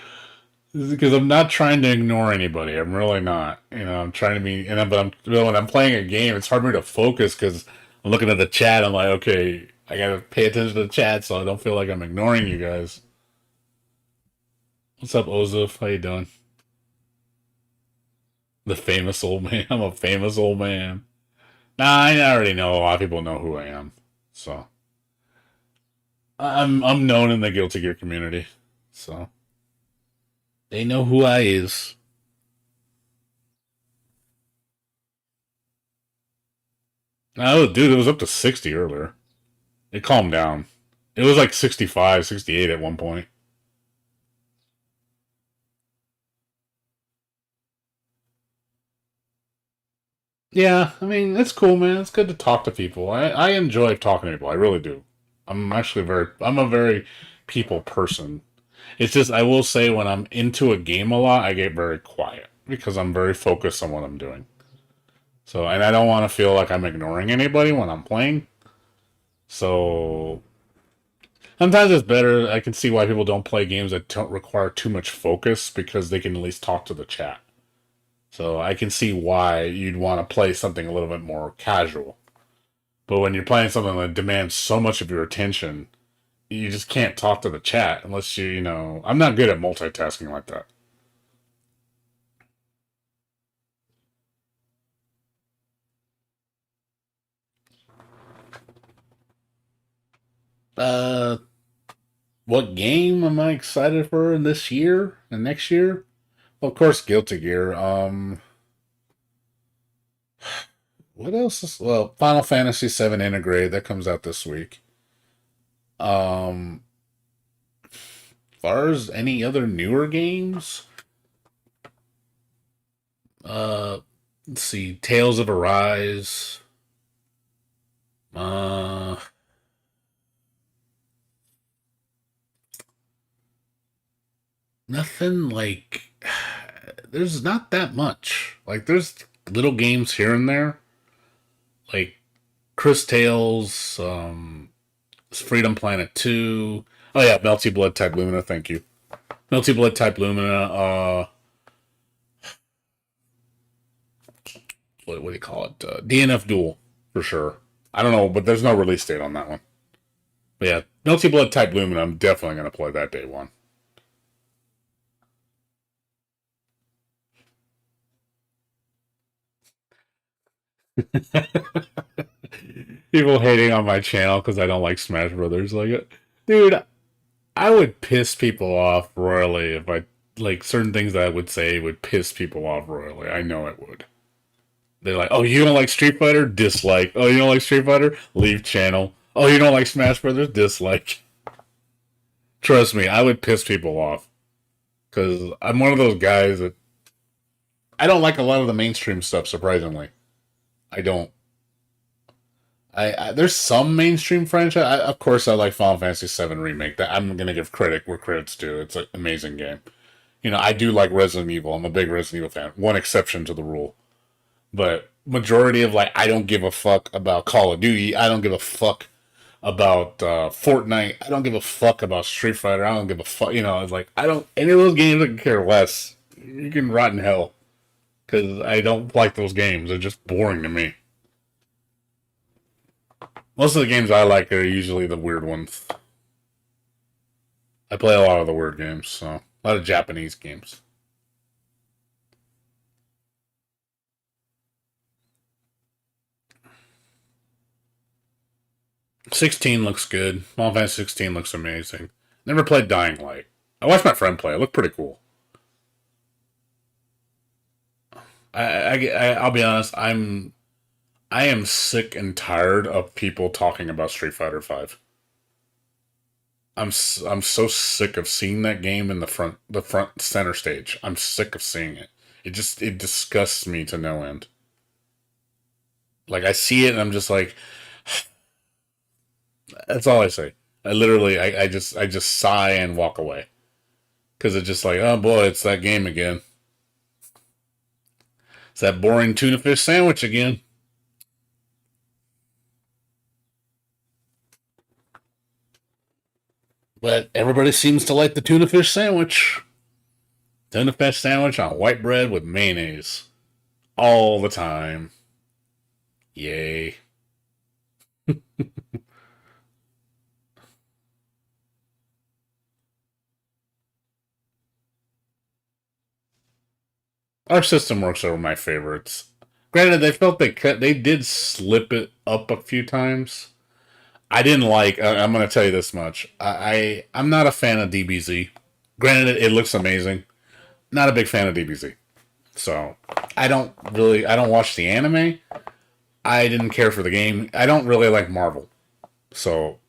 Because I'm not trying to ignore anybody. I'm really not. You know, I'm trying to be. But when I'm playing a game, it's hard for me to focus because I'm looking at the chat. I'm like, okay, I gotta pay attention to the chat so I don't feel like I'm ignoring you guys. What's up, Ozuf? How you doing? The famous old man. I'm a famous old man. Nah, I already know. A lot of people know who I am. So I'm known in the Guilty Gear community. So they know who I is. Oh, dude, it was up to 60 earlier. It calmed down. It was like 65, 68 at one point. Yeah, I mean, it's cool, man. It's good to talk to people. I enjoy talking to people. I really do. I'm a very people person. It's just, I will say when I'm into a game a lot, I get very quiet because I'm very focused on what I'm doing. So, and I don't want to feel like I'm ignoring anybody when I'm playing. So, sometimes it's better. I can see why people don't play games that don't require too much focus because they can at least talk to the chat. So I can see why you'd want to play something a little bit more casual. But when you're playing something that demands so much of your attention, you just can't talk to the chat unless you know, I'm not good at multitasking like that. What game am I excited for this year and next year? Well, of course, Guilty Gear. What else is, well, Final Fantasy VII Integrate, that comes out this week. Um, far as any other newer games, let's see, Tales of Arise. Nothing like. There's not that much. Like, there's little games here and there, like Chris Tales, Freedom Planet 2. Oh yeah, Melty Blood Type Lumina, thank you. Melty Blood Type Lumina, what do you call it? DNF Duel, for sure. I don't know, but there's no release date on that one. But yeah, Melty Blood Type Lumina, I'm definitely going to play that day one. People hating on my channel because I don't like Smash Brothers. Like, dude, I would piss people off royally if I, like, certain things that I would say would piss people off royally. I know it would. They're like, oh, you don't like Street Fighter? Dislike. Oh, you don't like Street Fighter? Leave channel. Oh, you don't like Smash Brothers? Dislike. Trust me, I would piss people off. Because I'm one of those guys that... I don't like a lot of the mainstream stuff, surprisingly. I don't. There's some mainstream franchise. Of course, I like Final Fantasy VII Remake. That I'm gonna give credit where credit's due. It's an amazing game. You know, I do like Resident Evil. I'm a big Resident Evil fan. One exception to the rule, but majority of, like, I don't give a fuck about Call of Duty. I don't give a fuck about Fortnite. I don't give a fuck about Street Fighter. I don't give a fuck. You know, it's like, I don't, any of those games I can care less. You can rot in hell. Because I don't like those games. They're just boring to me. Most of the games I like are usually the weird ones. I play a lot of the weird games, so a lot of Japanese games. '16 looks good. Final Fantasy 16 looks amazing. Never played Dying Light. I watched my friend play. It looked pretty cool. I'll be honest. I am sick and tired of people talking about Street Fighter V. I'm so sick of seeing that game in the front center stage. I'm sick of seeing it. It disgusts me to no end. Like, I see it and I'm just like, that's all I say. I just sigh and walk away. Because it's just like, oh boy, it's that game again. It's that boring tuna fish sandwich again. But everybody seems to like the tuna fish sandwich. Tuna fish sandwich on white bread with mayonnaise. All the time. Yay. Our System Works are my favorites. Granted, they did slip it up a few times. I didn't like. I'm going to tell you this much. I'm not a fan of DBZ. Granted, it looks amazing. Not a big fan of DBZ. So I don't watch the anime. I didn't care for the game. I don't really like Marvel. So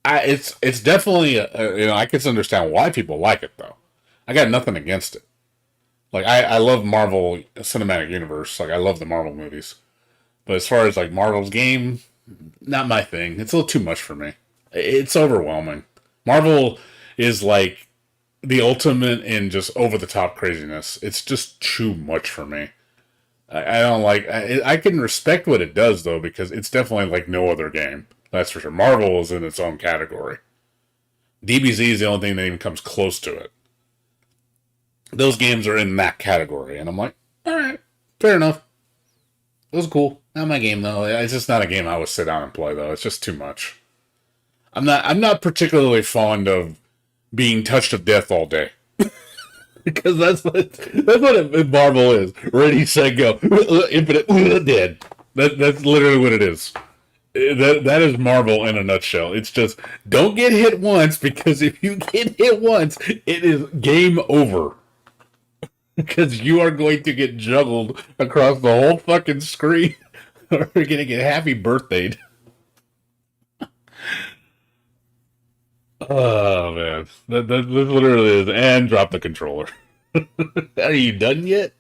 it's definitely I can understand why people like it though. I got nothing against it. Like, I love Marvel Cinematic Universe. Like, I love the Marvel movies. But as far as, like, Marvel's game, not my thing. It's a little too much for me. It's overwhelming. Marvel is, like, the ultimate in just over-the-top craziness. It's just too much for me. I don't like... I can respect what it does, though, because it's definitely like no other game. That's for sure. Marvel is in its own category. DBZ is the only thing that even comes close to it. Those games are in that category, and I'm like, alright, fair enough. It was cool. Not my game, though. It's just not a game I would sit down and play, though. It's just too much. I'm not particularly fond of being touched to death all day. Because that's what Marvel is. Ready, set, go. Infinite, dead. That's literally what it is. That is Marvel in a nutshell. It's just, don't get hit once, because if you get hit once, it is game over. Because you are going to get juggled across the whole fucking screen. Or you're going to get happy birthdayed. Oh man, that literally is. And drop the controller. Are you done yet?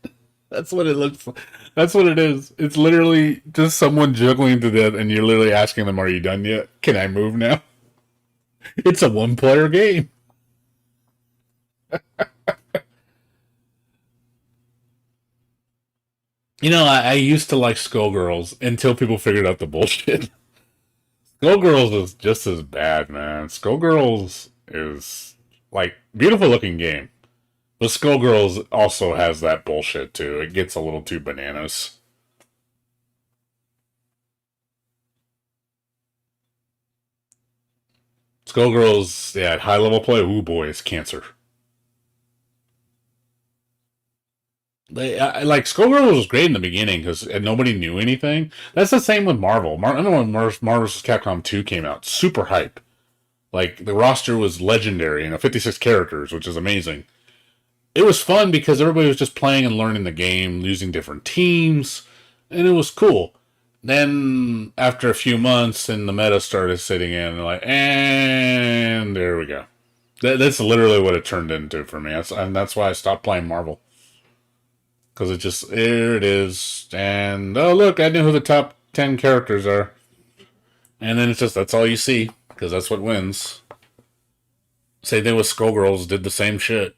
That's what it looks like. That's what it is. It's literally just someone juggling to death, and you're literally asking them, "Are you done yet? Can I move now?" It's a one-player game. You know, I used to like Skullgirls until people figured out the bullshit. Skullgirls is just as bad, man. Skullgirls is like beautiful looking game. But Skullgirls also has that bullshit too. It gets a little too bananas. Skullgirls, yeah, high level play. Ooh boy, it's cancer. Like Skullgirls was great in the beginning because nobody knew anything. That's the same with Marvel. I remember when Marvel vs. Capcom 2 came out, super hype. Like the roster was legendary, 56 characters, which is amazing. It was fun because everybody was just playing and learning the game, using different teams, and it was cool. Then after a few months, and the meta started sitting in, and there we go. That's literally what it turned into for me, and that's why I stopped playing Marvel. Because it just, there it is. And, oh, look, I know who the top 10 characters are. And then it's just, that's all you see. Because that's what wins. Same thing with Skullgirls, did the same shit.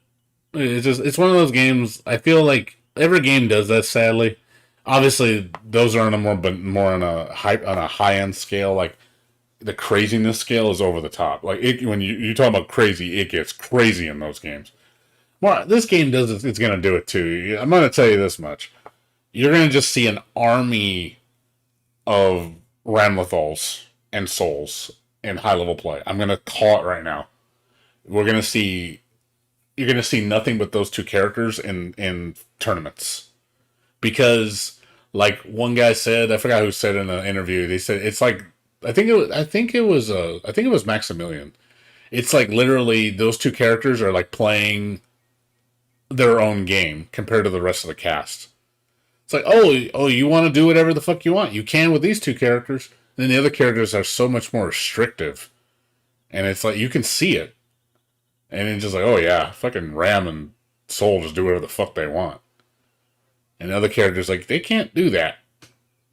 It's one of those games, I feel like every game does that, sadly. Obviously, those are on a more on a high end scale. Like, the craziness scale is over the top. Like, when you talk about crazy, it gets crazy in those games. Well, this game does. It's going to do it too. I'm going to tell you this much: you're going to just see an army of Ramlethals and Souls in high level play. I'm going to call it right now. We're going to see. You're going to see nothing but those two characters in tournaments, because, like one guy said, I forgot who said in an interview. They said it's like I think it was Maximilian. It's like literally those two characters are like playing their own game compared to the rest of the cast. It's like, oh, you want to do whatever the fuck you want. You can with these two characters. And then the other characters are so much more restrictive. And it's like, you can see it. And it's just like, oh yeah, fucking Ram and Soul just do whatever the fuck they want. And the other characters, like, they can't do that.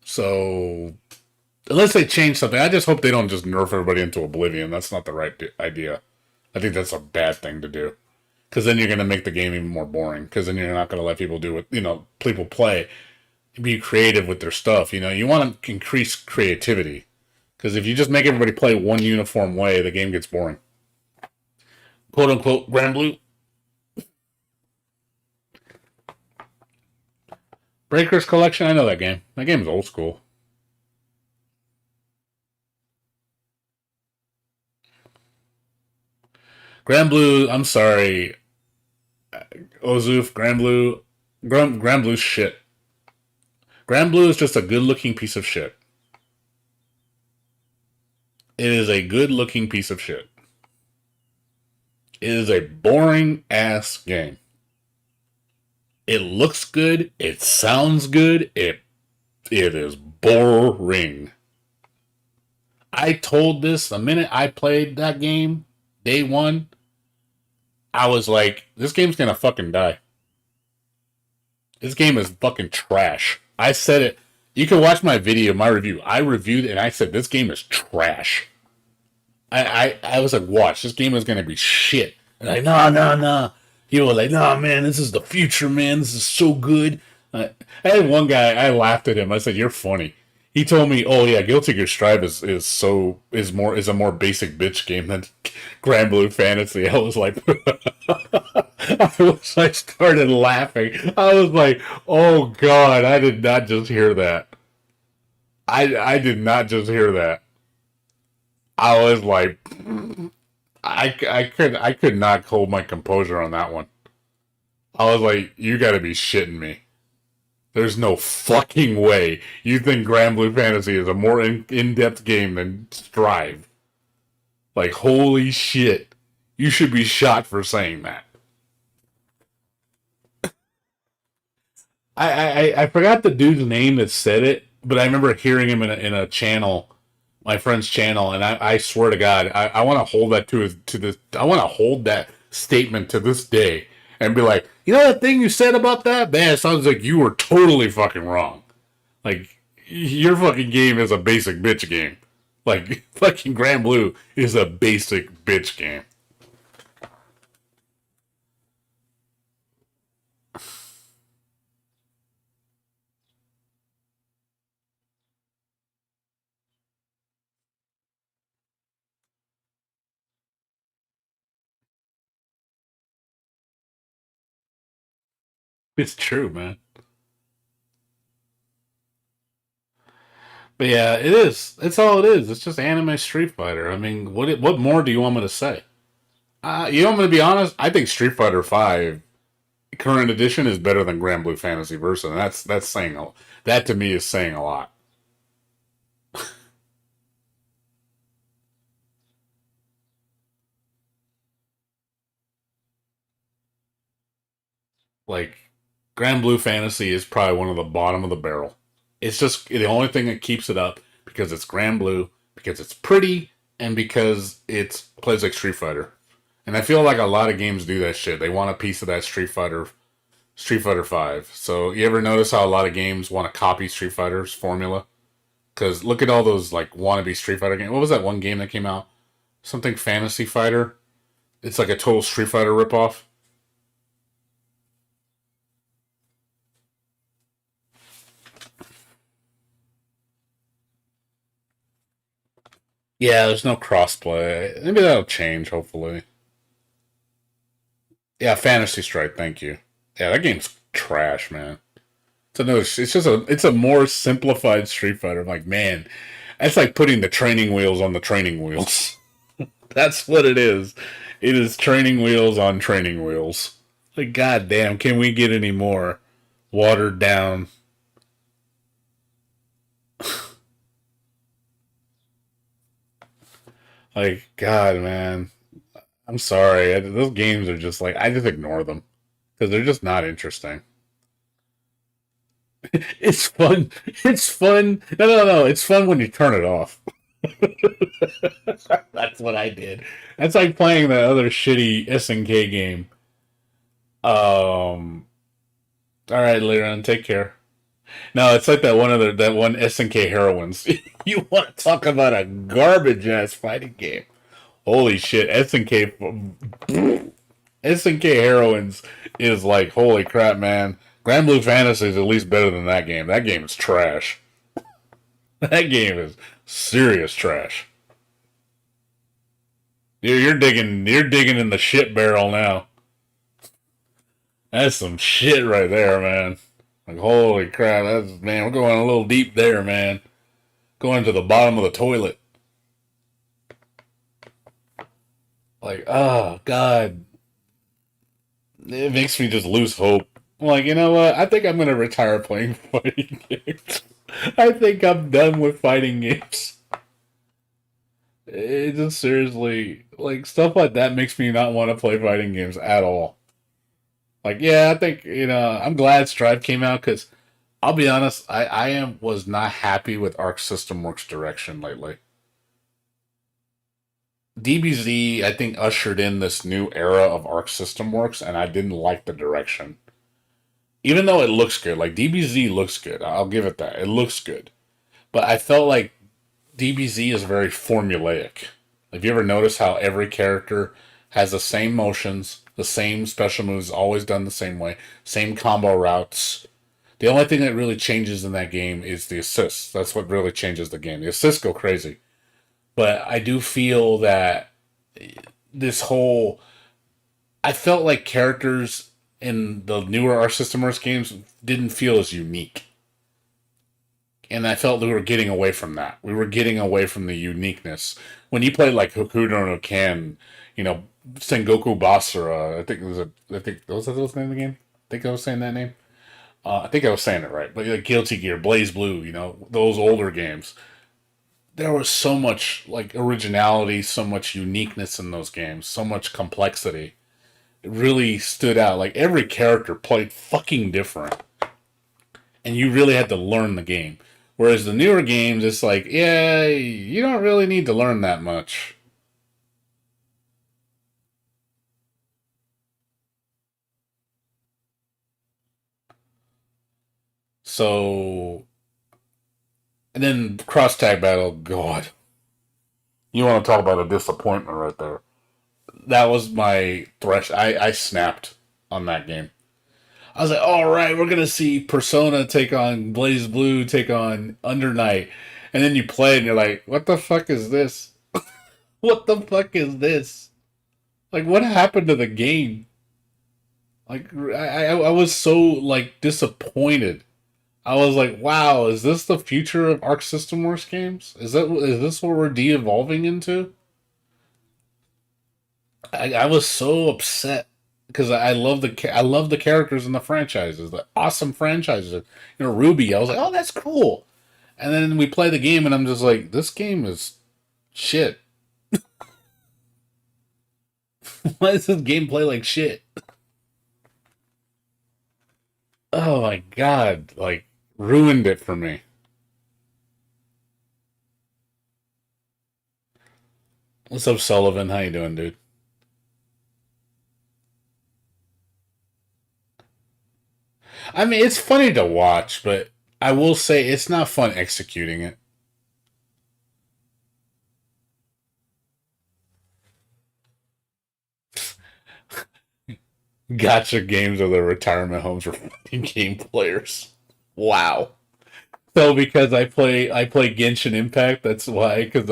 So, unless they change something, I just hope they don't just nerf everybody into oblivion. That's not the right idea. I think that's a bad thing to do. Because then you're going to make the game even more boring. Because then you're not going to let people do what, people play. Be creative with their stuff. You want to increase creativity. Because if you just make everybody play one uniform way, the game gets boring. Quote unquote, Grand Blue. Breakers Collection, I know that game. That game is old school. Grand Blue, I'm sorry. Ozuf, Grand Blue's shit. Grand Blue is just a good looking piece of shit. It is a good looking piece of shit. It is a boring ass game. It looks good. It sounds good. It is boring. I told this the minute I played that game, day one. I was like, this game's gonna fucking die. This game is fucking trash. I said it. You can watch my video, my review. I reviewed it and I said, this game is trash. I was like, watch, this game is gonna be shit. And like, nah. You were like, nah, man, this is the future, man. This is so good. I had one guy, I laughed at him. I said, you're funny. He told me, "Oh yeah, Guilty Gear Strive is a more basic bitch game than Grand Blue Fantasy." I was like, I started laughing. I was like, "Oh God, I did not just hear that. I did not just hear that." I was like, I could not hold my composure on that one. I was like, "You got to be shitting me." There's no fucking way you think Grand Blue Fantasy is a more in-depth game than Strive. Like, holy shit. You should be shot for saying that. I forgot the dude's name that said it, but I remember hearing him in a channel my friend's channel, and I swear to God, I want to hold that I want to hold that statement to this day and be like, you know that thing you said about that? Man, it sounds like you were totally fucking wrong. Like, your fucking game is a basic bitch game. Like, fucking Grand Blue is a basic bitch game. It's true, man. But yeah, it is. It's all it is. It's just anime Street Fighter. I mean, what more do you want me to say? You know, I'm gonna be honest. I think Street Fighter Five current edition is better than Grand Blue Fantasy Versa, and that's saying that to me is saying a lot. Like, Grand Blue Fantasy is probably one of the bottom of the barrel. It's just the only thing that keeps it up because it's Grand Blue, because it's pretty, and because it plays like Street Fighter. And I feel like a lot of games do that shit. They want a piece of that Street Fighter 5. So you ever notice how a lot of games want to copy Street Fighter's formula? Because look at all those like wannabe Street Fighter games. What was that one game that came out? Something Fantasy Fighter. It's like a total Street Fighter ripoff. Yeah, there's no crossplay. Maybe that'll change, hopefully. Yeah, Fantasy Strike, thank you. Yeah, that game's trash, man. It's a more simplified Street Fighter. I'm like, man, that's like putting the training wheels on the training wheels. That's what it is. It is training wheels on training wheels. Like, goddamn, can we get any more watered down? Like, God, man. I'm sorry. Those games are just like, I just ignore them. Because they're just not interesting. It's fun. It's fun. No. It's fun when you turn it off. That's what I did. That's like playing that other shitty SNK game. All right, Liran, take care. No, it's like that one SNK Heroines. You want to talk about a garbage ass fighting game? Holy shit, SNK Heroines is like, holy crap, man. Grand Blue Fantasy is at least better than that game. That game is trash. That game is serious trash. You're digging in the shit barrel now. That's some shit right there, man. Like, holy crap, man, we're going a little deep there, man. Going to the bottom of the toilet. Like, oh, God. It makes me just lose hope. I'm like, you know what? I think I'm going to retire playing fighting games. I think I'm done with fighting games. It just seriously, like, stuff like that makes me not want to play fighting games at all. Like, yeah, I think, I'm glad Strive came out because I'll be honest, was not happy with Arc System Works direction lately. DBZ, I think, ushered in this new era of Arc System Works, and I didn't like the direction. Even though it looks good, like DBZ looks good, I'll give it that. It looks good. But I felt like DBZ is very formulaic. Have you ever noticed how every character has the same motions, the same special moves, always done the same way, same combo routes? The only thing that really changes in that game is the assists. That's what really changes the game. The assists go crazy. But I do feel that I felt like characters in the newer Arc System Works games didn't feel as unique. And I felt we were getting away from that. We were getting away from the uniqueness. When you played like Hokuto no Ken, Sengoku Basara, was that the name of the game? I think I was saying that name. I think I was saying it right. But like Guilty Gear, Blaze Blue, those older games. There was so much like originality, so much uniqueness in those games, so much complexity. It really stood out. Like every character played fucking different. And you really had to learn the game. Whereas the newer games, it's like, yeah, you don't really need to learn that much. So, and then cross tag battle, God. You want to talk about a disappointment right there. That was my I snapped on that game. I was like, all right, we're going to see Persona take on Blaze Blue, take on Under Night. And then you play and you're like, what the fuck is this? What the fuck is this? Like, what happened to the game? Like, I was so, like, disappointed. I was like, wow, is this the future of Arc System Works games? Is this what we're de-evolving into? I was so upset because I love the characters in the franchises, the awesome franchises. You know, Ruby. I was like, oh, that's cool. And then we play the game, and I'm just like, this game is shit. Why does this game play like shit? Oh my god, like ruined it for me. What's up, Sullivan? How you doing, dude? I mean, it's funny to watch, but I will say it's not fun executing it. Gotcha games are the retirement homes for fighting game players. Wow. So because I play Genshin Impact, that's why. Because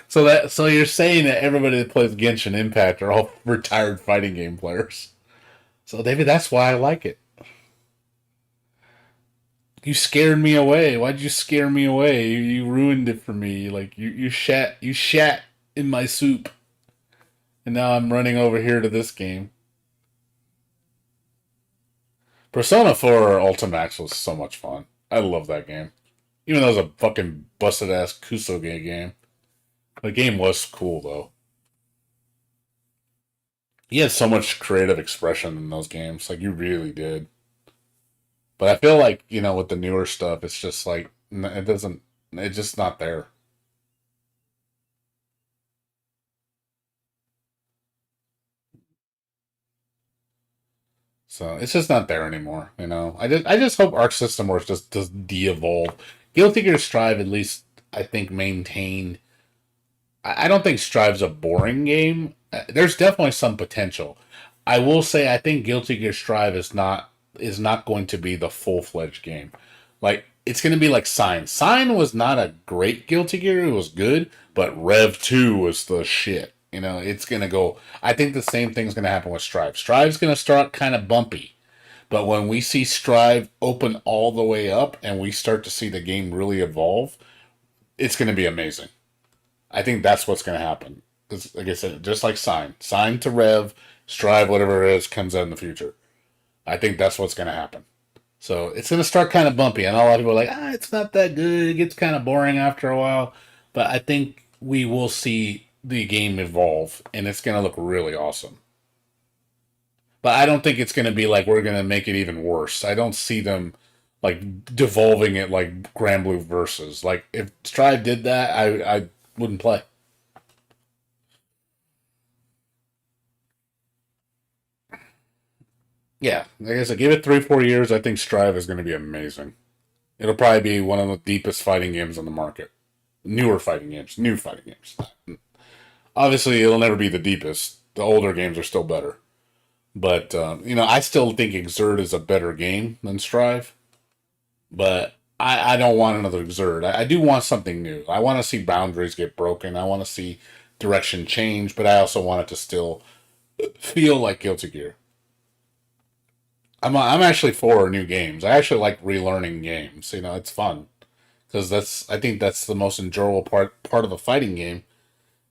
so you're saying that everybody that plays Genshin Impact are all retired fighting game players. So David, that's why I like it. You scared me away. Why'd you scare me away? You ruined it for me. Like you shat in my soup, and now I'm running over here to this game. Persona 4 Ultimax was so much fun. I love that game. Even though it was a fucking busted ass Kusoge game. The game was cool though. You had so much creative expression in those games. Like you really did. But I feel like, with the newer stuff, it's just like it doesn't it's just not there. So it's just not there anymore. I just hope Arc System Works just does de-evolve. Guilty Gear Strive at least I think maintained. I don't think Strive's a boring game. There's definitely some potential. I will say I think Guilty Gear Strive is not going to be the full-fledged game. Like it's going to be like Sign. Sign was not a great Guilty Gear. It was good, but Rev 2 was the shit. It's going to go. I think the same thing's going to happen with Strive. Strive's going to start kind of bumpy. But when we see Strive open all the way up and we start to see the game really evolve, it's going to be amazing. I think that's what's going to happen. 'Cause, like I said, just like Sign. Sign to Rev, Strive, whatever it is, comes out in the future. I think that's what's going to happen. So it's going to start kind of bumpy. And a lot of people are like, it's not that good. It gets kind of boring after a while. But I think we will see the game evolve, and it's going to look really awesome. But I don't think it's going to be like we're going to make it even worse. I don't see them like devolving it like Grand Blue Versus. Like if Strive did that, I wouldn't play. Yeah, like I said, give it 3-4 years. I think Strive is going to be amazing. It'll probably be one of the deepest fighting games on the market. Newer fighting games, new fighting games. Obviously, it'll never be the deepest. The older games are still better. But, I still think Exert is a better game than Strive. But I don't want another Exert. I do want something new. I want to see boundaries get broken. I want to see direction change. But I also want it to still feel like Guilty Gear. I'm actually for new games. I actually like relearning games. It's fun because I think that's the most enjoyable part of a fighting game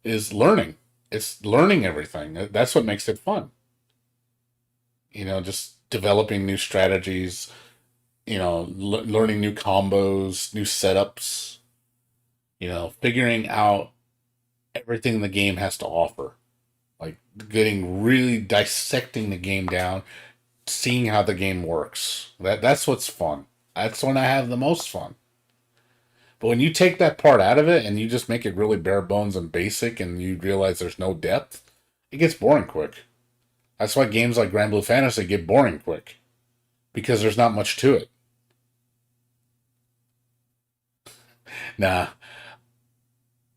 is learning. It's learning everything. That's what makes it fun. Just developing new strategies. Learning new combos, new setups. Figuring out everything the game has to offer. Like getting really dissecting the game down, seeing how the game works. That's what's fun. That's when I have the most fun. But when you take that part out of it and you just make it really bare bones and basic and you realize there's no depth, it gets boring quick. That's why games like Grand Blue Fantasy get boring quick. Because there's not much to it. Nah,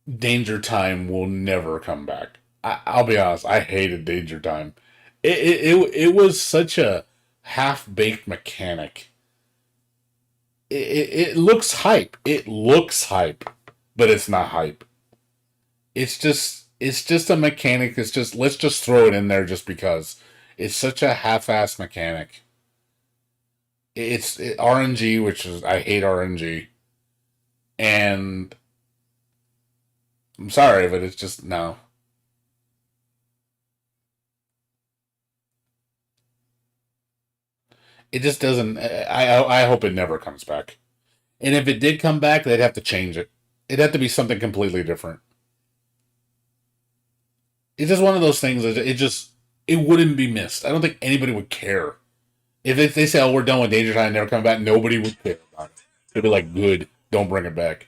Danger Time will never come back. I'll be honest, I hated Danger Time. It was such a half-baked mechanic. It looks hype. It looks hype, but it's not hype. It's just a mechanic. It's just, let's just throw it in there just because. It's such a half-assed mechanic. It's RNG, which is, I hate RNG. And I'm sorry, but it's just, no. It just doesn't. I hope it never comes back. And if it did come back, they'd have to change it. It'd have to be something completely different. It's just one of those things that it wouldn't be missed. I don't think anybody would care. If they say, oh, we're done with Danger Time, never come back, nobody would care about it. They'd be like, good, don't bring it back.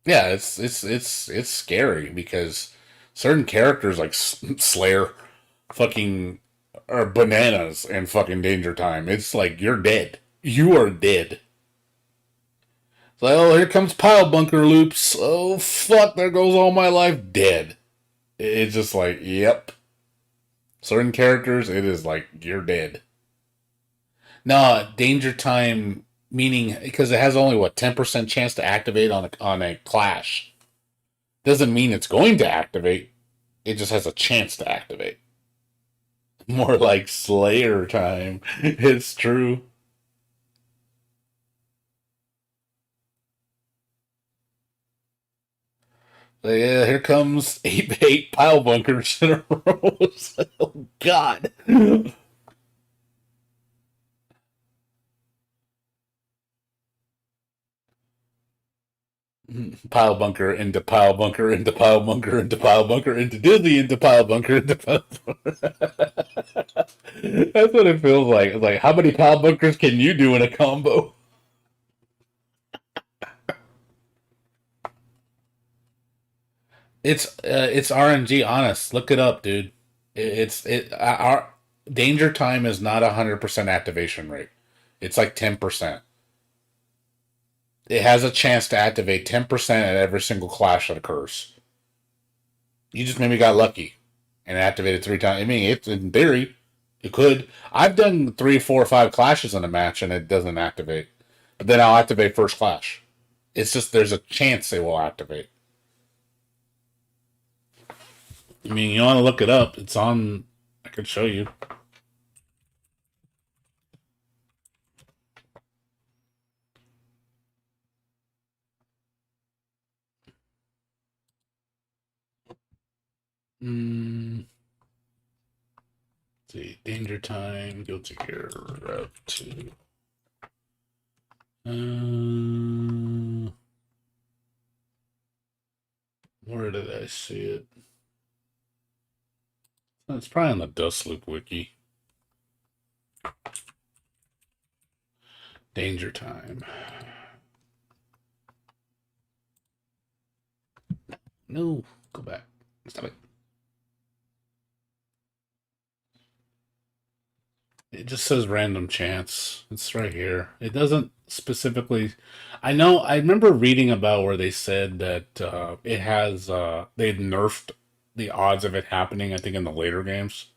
Yeah, it's scary because certain characters like Slayer fucking are bananas and fucking Danger Time. It's like, you're dead. You are dead. It's like, oh, here comes pile bunker loops. Oh, fuck, there goes all my life. Dead. It's just like, yep. Certain characters, it is like, you're dead. No, Danger Time, meaning, because it has only, 10% chance to activate on a clash. Doesn't mean it's going to activate. It just has a chance to activate. More like Slayer Time. It's true. So yeah, here comes 8 pile bunkers in a row. Oh, God. Pile bunker into pile bunker into pile bunker into pile bunker into Disney into pile bunker into pile bunker. That's what it feels like. It's like, how many pile bunkers can you do in a combo? It's RNG. Honest, look it up, dude. Our Danger Time is not 100% activation rate. It's like 10%. It has a chance to activate 10% at every single clash that occurs. You just maybe got lucky and activated 3 times. I mean, it's in theory, it could. I've done 3, 4, 5 clashes in a match and it doesn't activate. But then I'll activate first clash. It's just there's a chance it will activate. I mean, you want to look it up. It's on. I could show you. Let's see, Danger Time, Guilty Gear, Route 2. Where did I see it? It's probably on the Dustloop wiki. Danger Time. No, go back. Stop it. It just says random chance. It's right here. It doesn't specifically. I know. I remember reading about where they said that it has. They'd nerfed the odds of it happening. I think in the later games.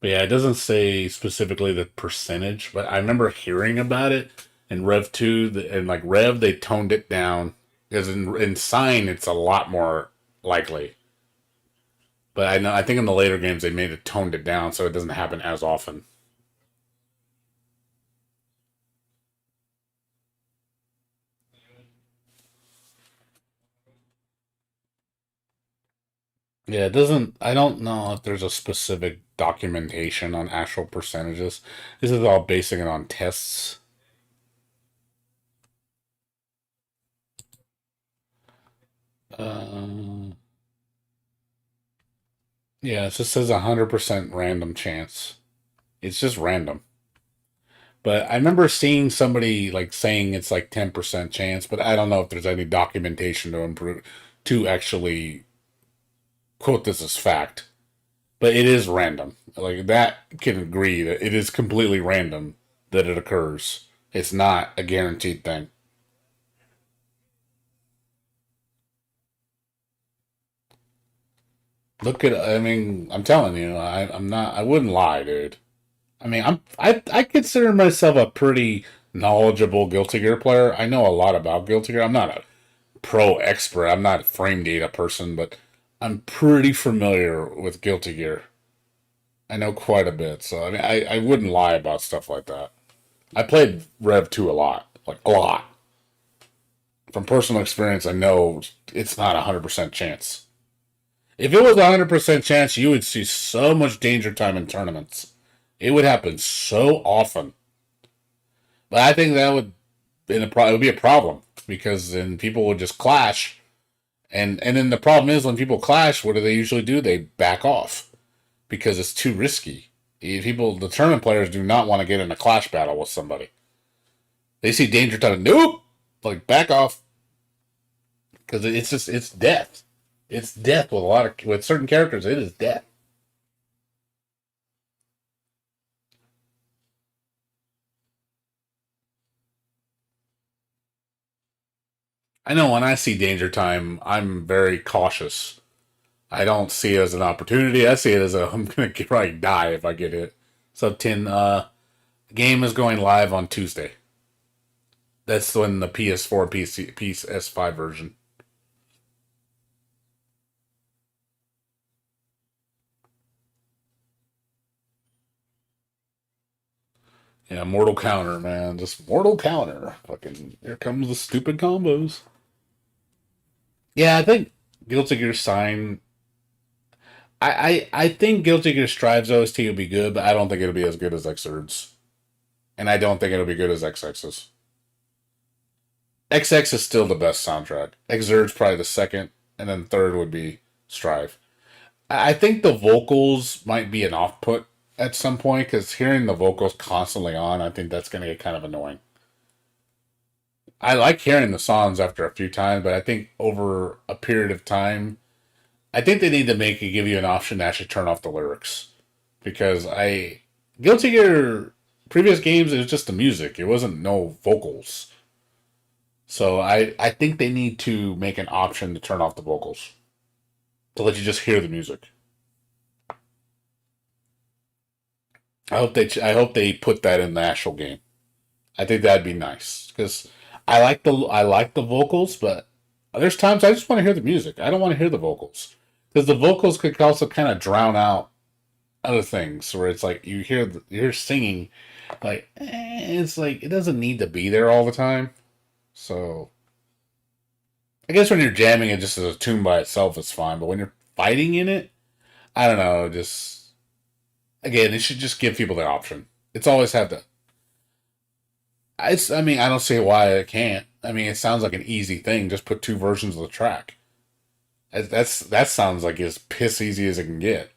But yeah, it doesn't say specifically the percentage. But I remember hearing about it in Rev 2 and like Rev, they toned it down because in Sign it's a lot more likely. But I think in the later games they made it toned it down so it doesn't happen as often. Yeah, it doesn't. I don't know if there's a specific documentation on actual percentages. This is all basing it on tests. Yeah, it just says 100% random chance. It's just random. But I remember seeing somebody like saying it's like 10% chance, but I don't know if there's any documentation to improve to actually quote this as fact. But it is random. Like that can agree that it is completely random that it occurs. It's not a guaranteed thing. Look at, I mean, I'm telling you, I'm not, I wouldn't lie, dude. I mean, I consider myself a pretty knowledgeable Guilty Gear player. I know a lot about Guilty Gear. I'm not a pro expert. I'm not a frame data person, but I'm pretty familiar with Guilty Gear. I know quite a bit, so I mean, I wouldn't lie about stuff like that. I played Rev 2 a lot, like a lot. From personal experience, I know it's not a 100% chance. If it was a 100% chance, you would see so much danger time in tournaments. It would happen so often. But I think that would it would be a problem because then people would just clash, and then the problem is when people clash, what do they usually do? They back off because it's too risky. The tournament players do not want to get in a clash battle with somebody. They see danger time, nope, like back off, because it's death. It's death with certain characters. It is death. I know when I see danger time, I'm very cautious. I don't see it as an opportunity. I see it as I'm gonna probably die if I get hit. So Tin, game is going live on Tuesday. That's when the PS4, PS5 version. Yeah, Mortal Counter, man. Just Mortal Counter. Fucking, here comes the stupid combos. Yeah, I think Guilty Gear Sign. I think Guilty Gear Strive's OST will be good, but I don't think it'll be as good as Xrds. And I don't think it'll be good as XX's. XX is still the best soundtrack. Xrds probably the second, and then third would be Strive. I think the vocals might be an off-put at some point, because hearing the vocals constantly on, I think that's going to get kind of annoying. I like hearing the songs after a few times, but I think over a period of time, I think they need to give you an option to actually turn off the lyrics. Because Guilty Gear, previous games, it was just the music. It wasn't no vocals. So I think they need to make an option to turn off the vocals. To let you just hear the music. I hope they put that in the actual game. I think that'd be nice because I like the vocals, but there's times I just want to hear the music. I don't want to hear the vocals because the vocals could also kind of drown out other things. Where it's like you hear singing, like it's like it doesn't need to be there all the time. So I guess when you're jamming it just as a tune by itself, it's fine. But when you're fighting in it, I don't know. Just again, it should just give people the option. It's always had that. I mean, I don't see why it can't. I mean, it sounds like an easy thing. Just put two versions of the track. That sounds like as piss easy as it can get.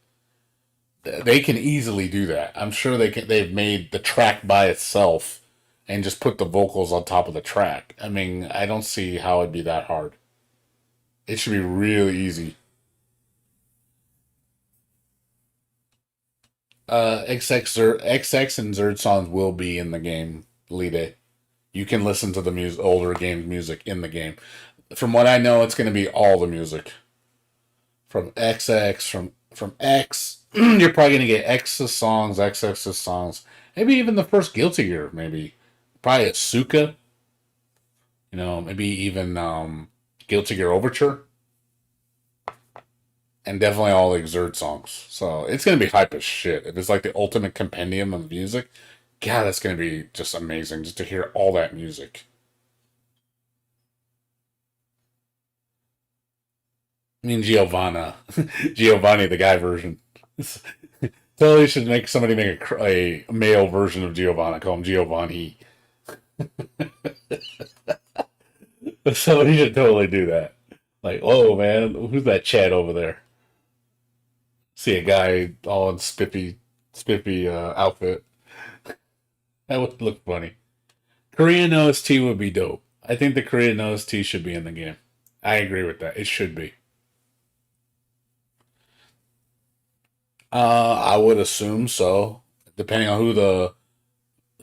They can easily do that. I'm sure they can. They've made the track by itself and just put the vocals on top of the track. I mean, I don't see how it'd be that hard. It should be really easy. XX and Zerd songs will be in the game, Lide. You can listen to the older game music in the game. From what I know, it's going to be all the music. From XX, from X, you're probably going to get X's songs, XX's songs. Maybe even the first Guilty Gear, maybe. Probably Asuka. Maybe even Guilty Gear Overture. And definitely all the Exert songs. So it's going to be hype as shit. If it's like the ultimate compendium of music, God, that's going to be just amazing just to hear all that music. I mean, Giovanni, the guy version. Totally should somebody make a male version of Giovanni. Call him Giovanni. Somebody should totally do that. Like, oh man, who's that Chad over there? See a guy all in spiffy spiffy outfit. That would look funny. Korean OST would be dope. I think the Korean OST should be in the game. I agree with that. It should be. I would assume so. Depending on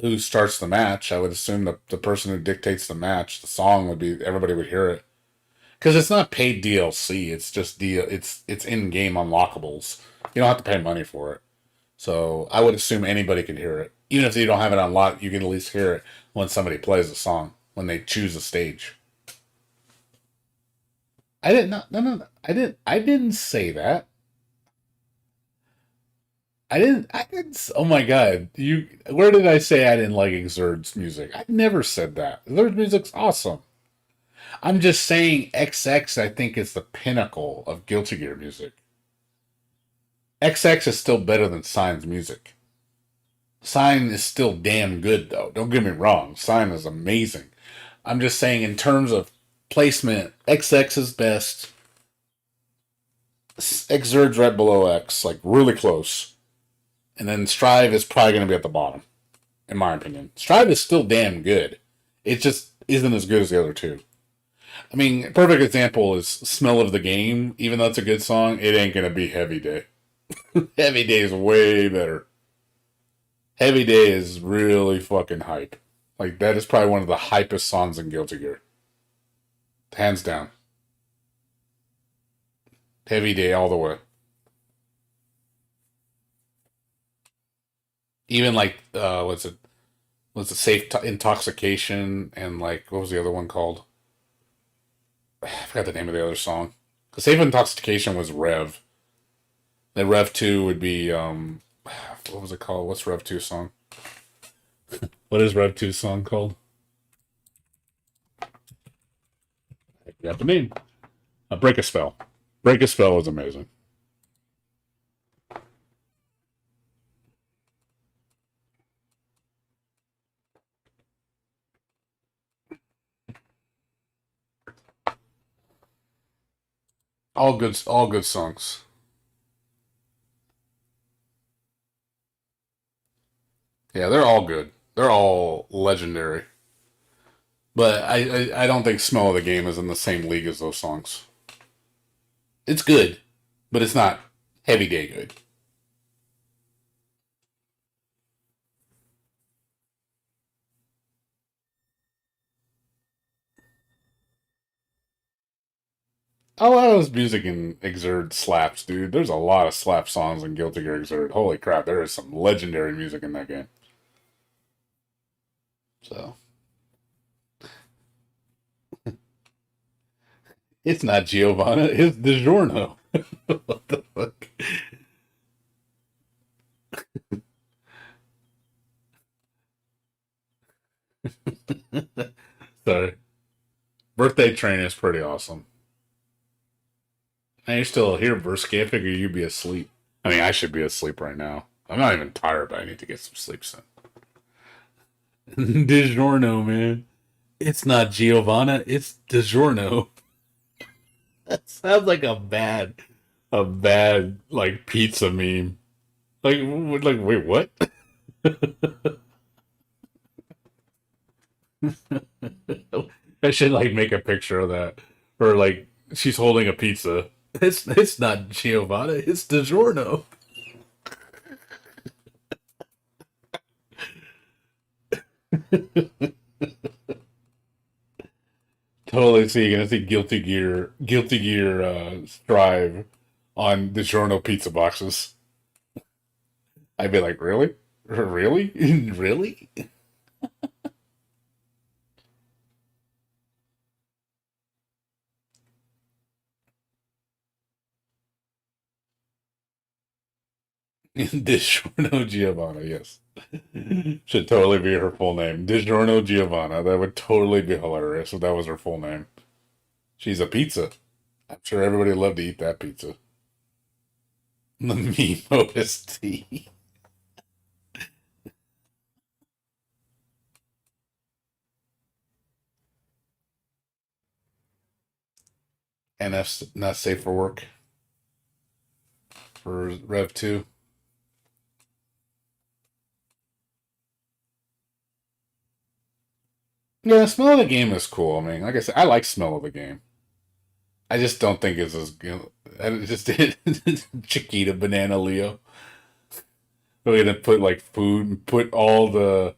who starts the match, I would assume the person who dictates the match, the song would be everybody would hear it. Because it's not paid DLC. It's just it's in-game unlockables. You don't have to pay money for it. So I would assume anybody can hear it. Even if you don't have it unlocked, you can at least hear it when somebody plays a song, when they choose a stage. I didn't no. I didn't say that. I didn't oh my god. Where did I say I didn't like Exerd's music? I never said that. Exerd's music's awesome. I'm just saying XX I think is the pinnacle of Guilty Gear music. XX is still better than Sign's music. Sign is still damn good though. Don't get me wrong. Sign is amazing. I'm just saying in terms of placement, XX is best. Exerd's right below X, like really close. And then Strive is probably going to be at the bottom, in my opinion. Strive is still damn good. It just isn't as good as the other two. I mean, a perfect example is Smell of the Game. Even though it's a good song, it ain't going to be Heavy Day. Heavy Day is way better. Heavy Day is really fucking hype. Like, that is probably one of the hypest songs in Guilty Gear. Hands down. Heavy Day all the way. Even like, what's it Safe Intoxication, and like, what was the other one called? I forgot the name of the other song. The Safe Intoxication was Rev. Then Rev 2 would be, what was it called? What's Rev 2's song? What is Rev 2's song called? I forgot the name. Break a Spell. Break a Spell was amazing. All good songs. Yeah, they're all good. They're all legendary. But I don't think Smell of the Game is in the same league as those songs. It's good, but it's not Heavy Day good. A lot of this music in Exerd slaps, dude. There's a lot of slap songs in Guilty Gear Exerd. Holy crap, there is some legendary music in that game. So. It's not Giovanna, it's DiGiorno. What the fuck? Sorry. Birthday Train is pretty awesome. And you're still here, Bursky. I figure you'd be asleep. I mean, I should be asleep right now. I'm not even tired, but I need to get some sleep soon. DiGiorno, man. It's not Giovanna, it's DiGiorno. That sounds like a bad, like, pizza meme. Like, wait, what? I should, like, make a picture of that. Or, like, she's holding a pizza. It's not Giovanna, it's DiGiorno. Totally, so you're gonna see Guilty Gear Strive on DiGiorno pizza boxes. I'd be like, really? Really? Really? DiGiorno Giovanna, yes. Should totally be her full name. DiGiorno Giovanna. That would totally be hilarious if that was her full name. She's a pizza. I'm sure everybody would love to eat that pizza. The meme OST. NF's not safe for work. For Rev 2. Yeah, the smell of the game is cool. I mean, like I said, I like smell of the game. I just don't think it's as I just did Chiquita Banana Leo. We're gonna put like food, put all the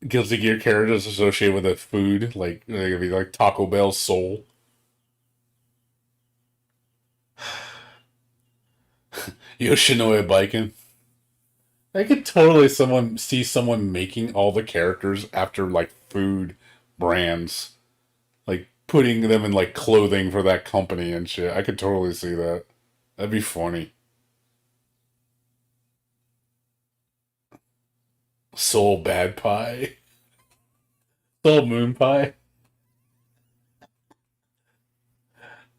Guilty Gear characters associated with the food, like they're gonna be like Taco Bell Soul. Yoshinoya Biken. I could totally see someone making all the characters after like food brands, like putting them in like clothing for that company and shit. I could totally see that. That'd be funny. Soul Bad Pie. Soul Moon Pie.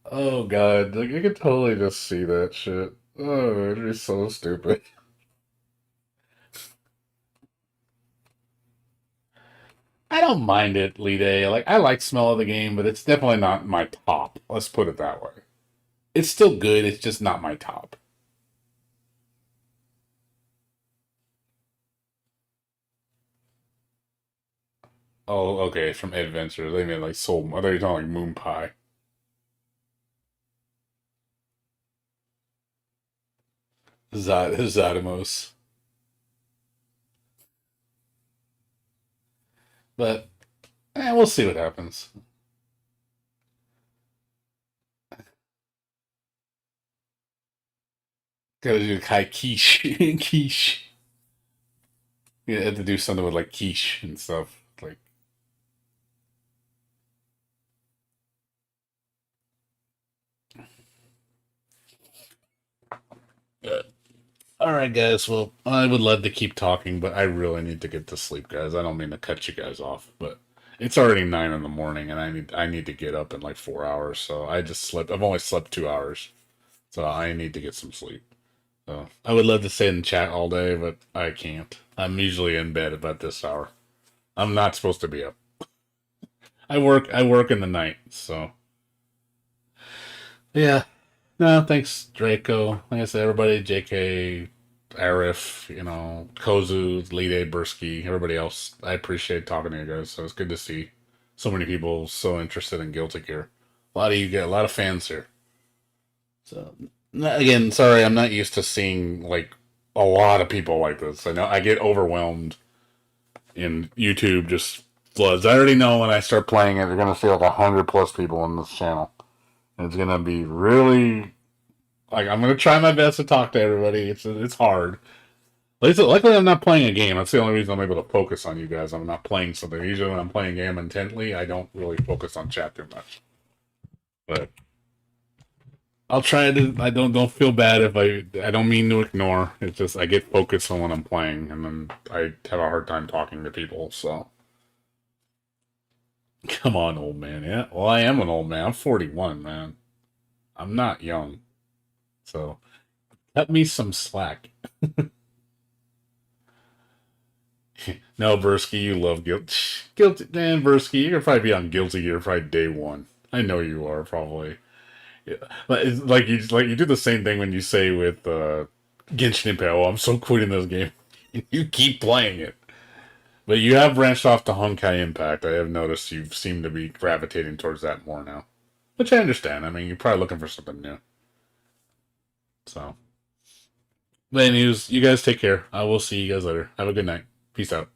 Oh god, like I could totally just see that shit. Oh, it'd be so stupid. I don't mind it, Lide. Like I like smell of the game, but it's definitely not my top. Let's put it that way. It's still good. It's just not my top. Oh, okay. From Adventures, they mean like Soul. I thought you were talking like Moon Pie. Zadamos. But we'll see what happens. Gotta do Kai quiche. Quiche. You have to do something with like quiche and stuff. Like, all right, guys. Well, I would love to keep talking, but I really need to get to sleep, guys. I don't mean to cut you guys off, but it's already 9 in the morning, and I need to get up in like 4 hours. So I just slept. I've only slept 2 hours, so I need to get some sleep. So I would love to sit in chat all day, but I can't. I'm usually in bed about this hour. I'm not supposed to be up. I work in the night, so yeah. No, thanks, Draco. Like I said, everybody, JK, Arif, Kozu, Lide, Bursky, everybody else. I appreciate talking to you guys. So it's good to see so many people so interested in Guilty Gear. A lot of you get a lot of fans here. So again, sorry, I'm not used to seeing like a lot of people like this. I know I get overwhelmed in YouTube just floods. I already know when I start playing it, you're gonna see like 100+ people on this channel. And it's gonna be really like I'm gonna try my best to talk to everybody. It's hard. Luckily, I'm not playing a game. That's the only reason I'm able to focus on you guys. I'm not playing something. Usually, when I'm playing a game intently, I don't really focus on chat too much. But I'll try to. I don't feel bad if I don't mean to ignore. It's just I get focused on what I'm playing, and then I have a hard time talking to people. So come on, old man. Yeah, well, I am an old man. I'm 41, man. I'm not young. So cut me some slack. No, Bursky, you love guilty. Man, Bursky, you're gonna probably be on Guilty Gear probably day one. I know you are probably. Yeah, but it's like you do the same thing when you say with Genshin Impact. Oh, I'm so quitting this game. You keep playing it, but you have branched off to Honkai Impact. I have noticed you seem to be gravitating towards that more now, which I understand. I mean, you're probably looking for something new. So, but anyways, you guys take care. I will see you guys later. Have a good night. Peace out.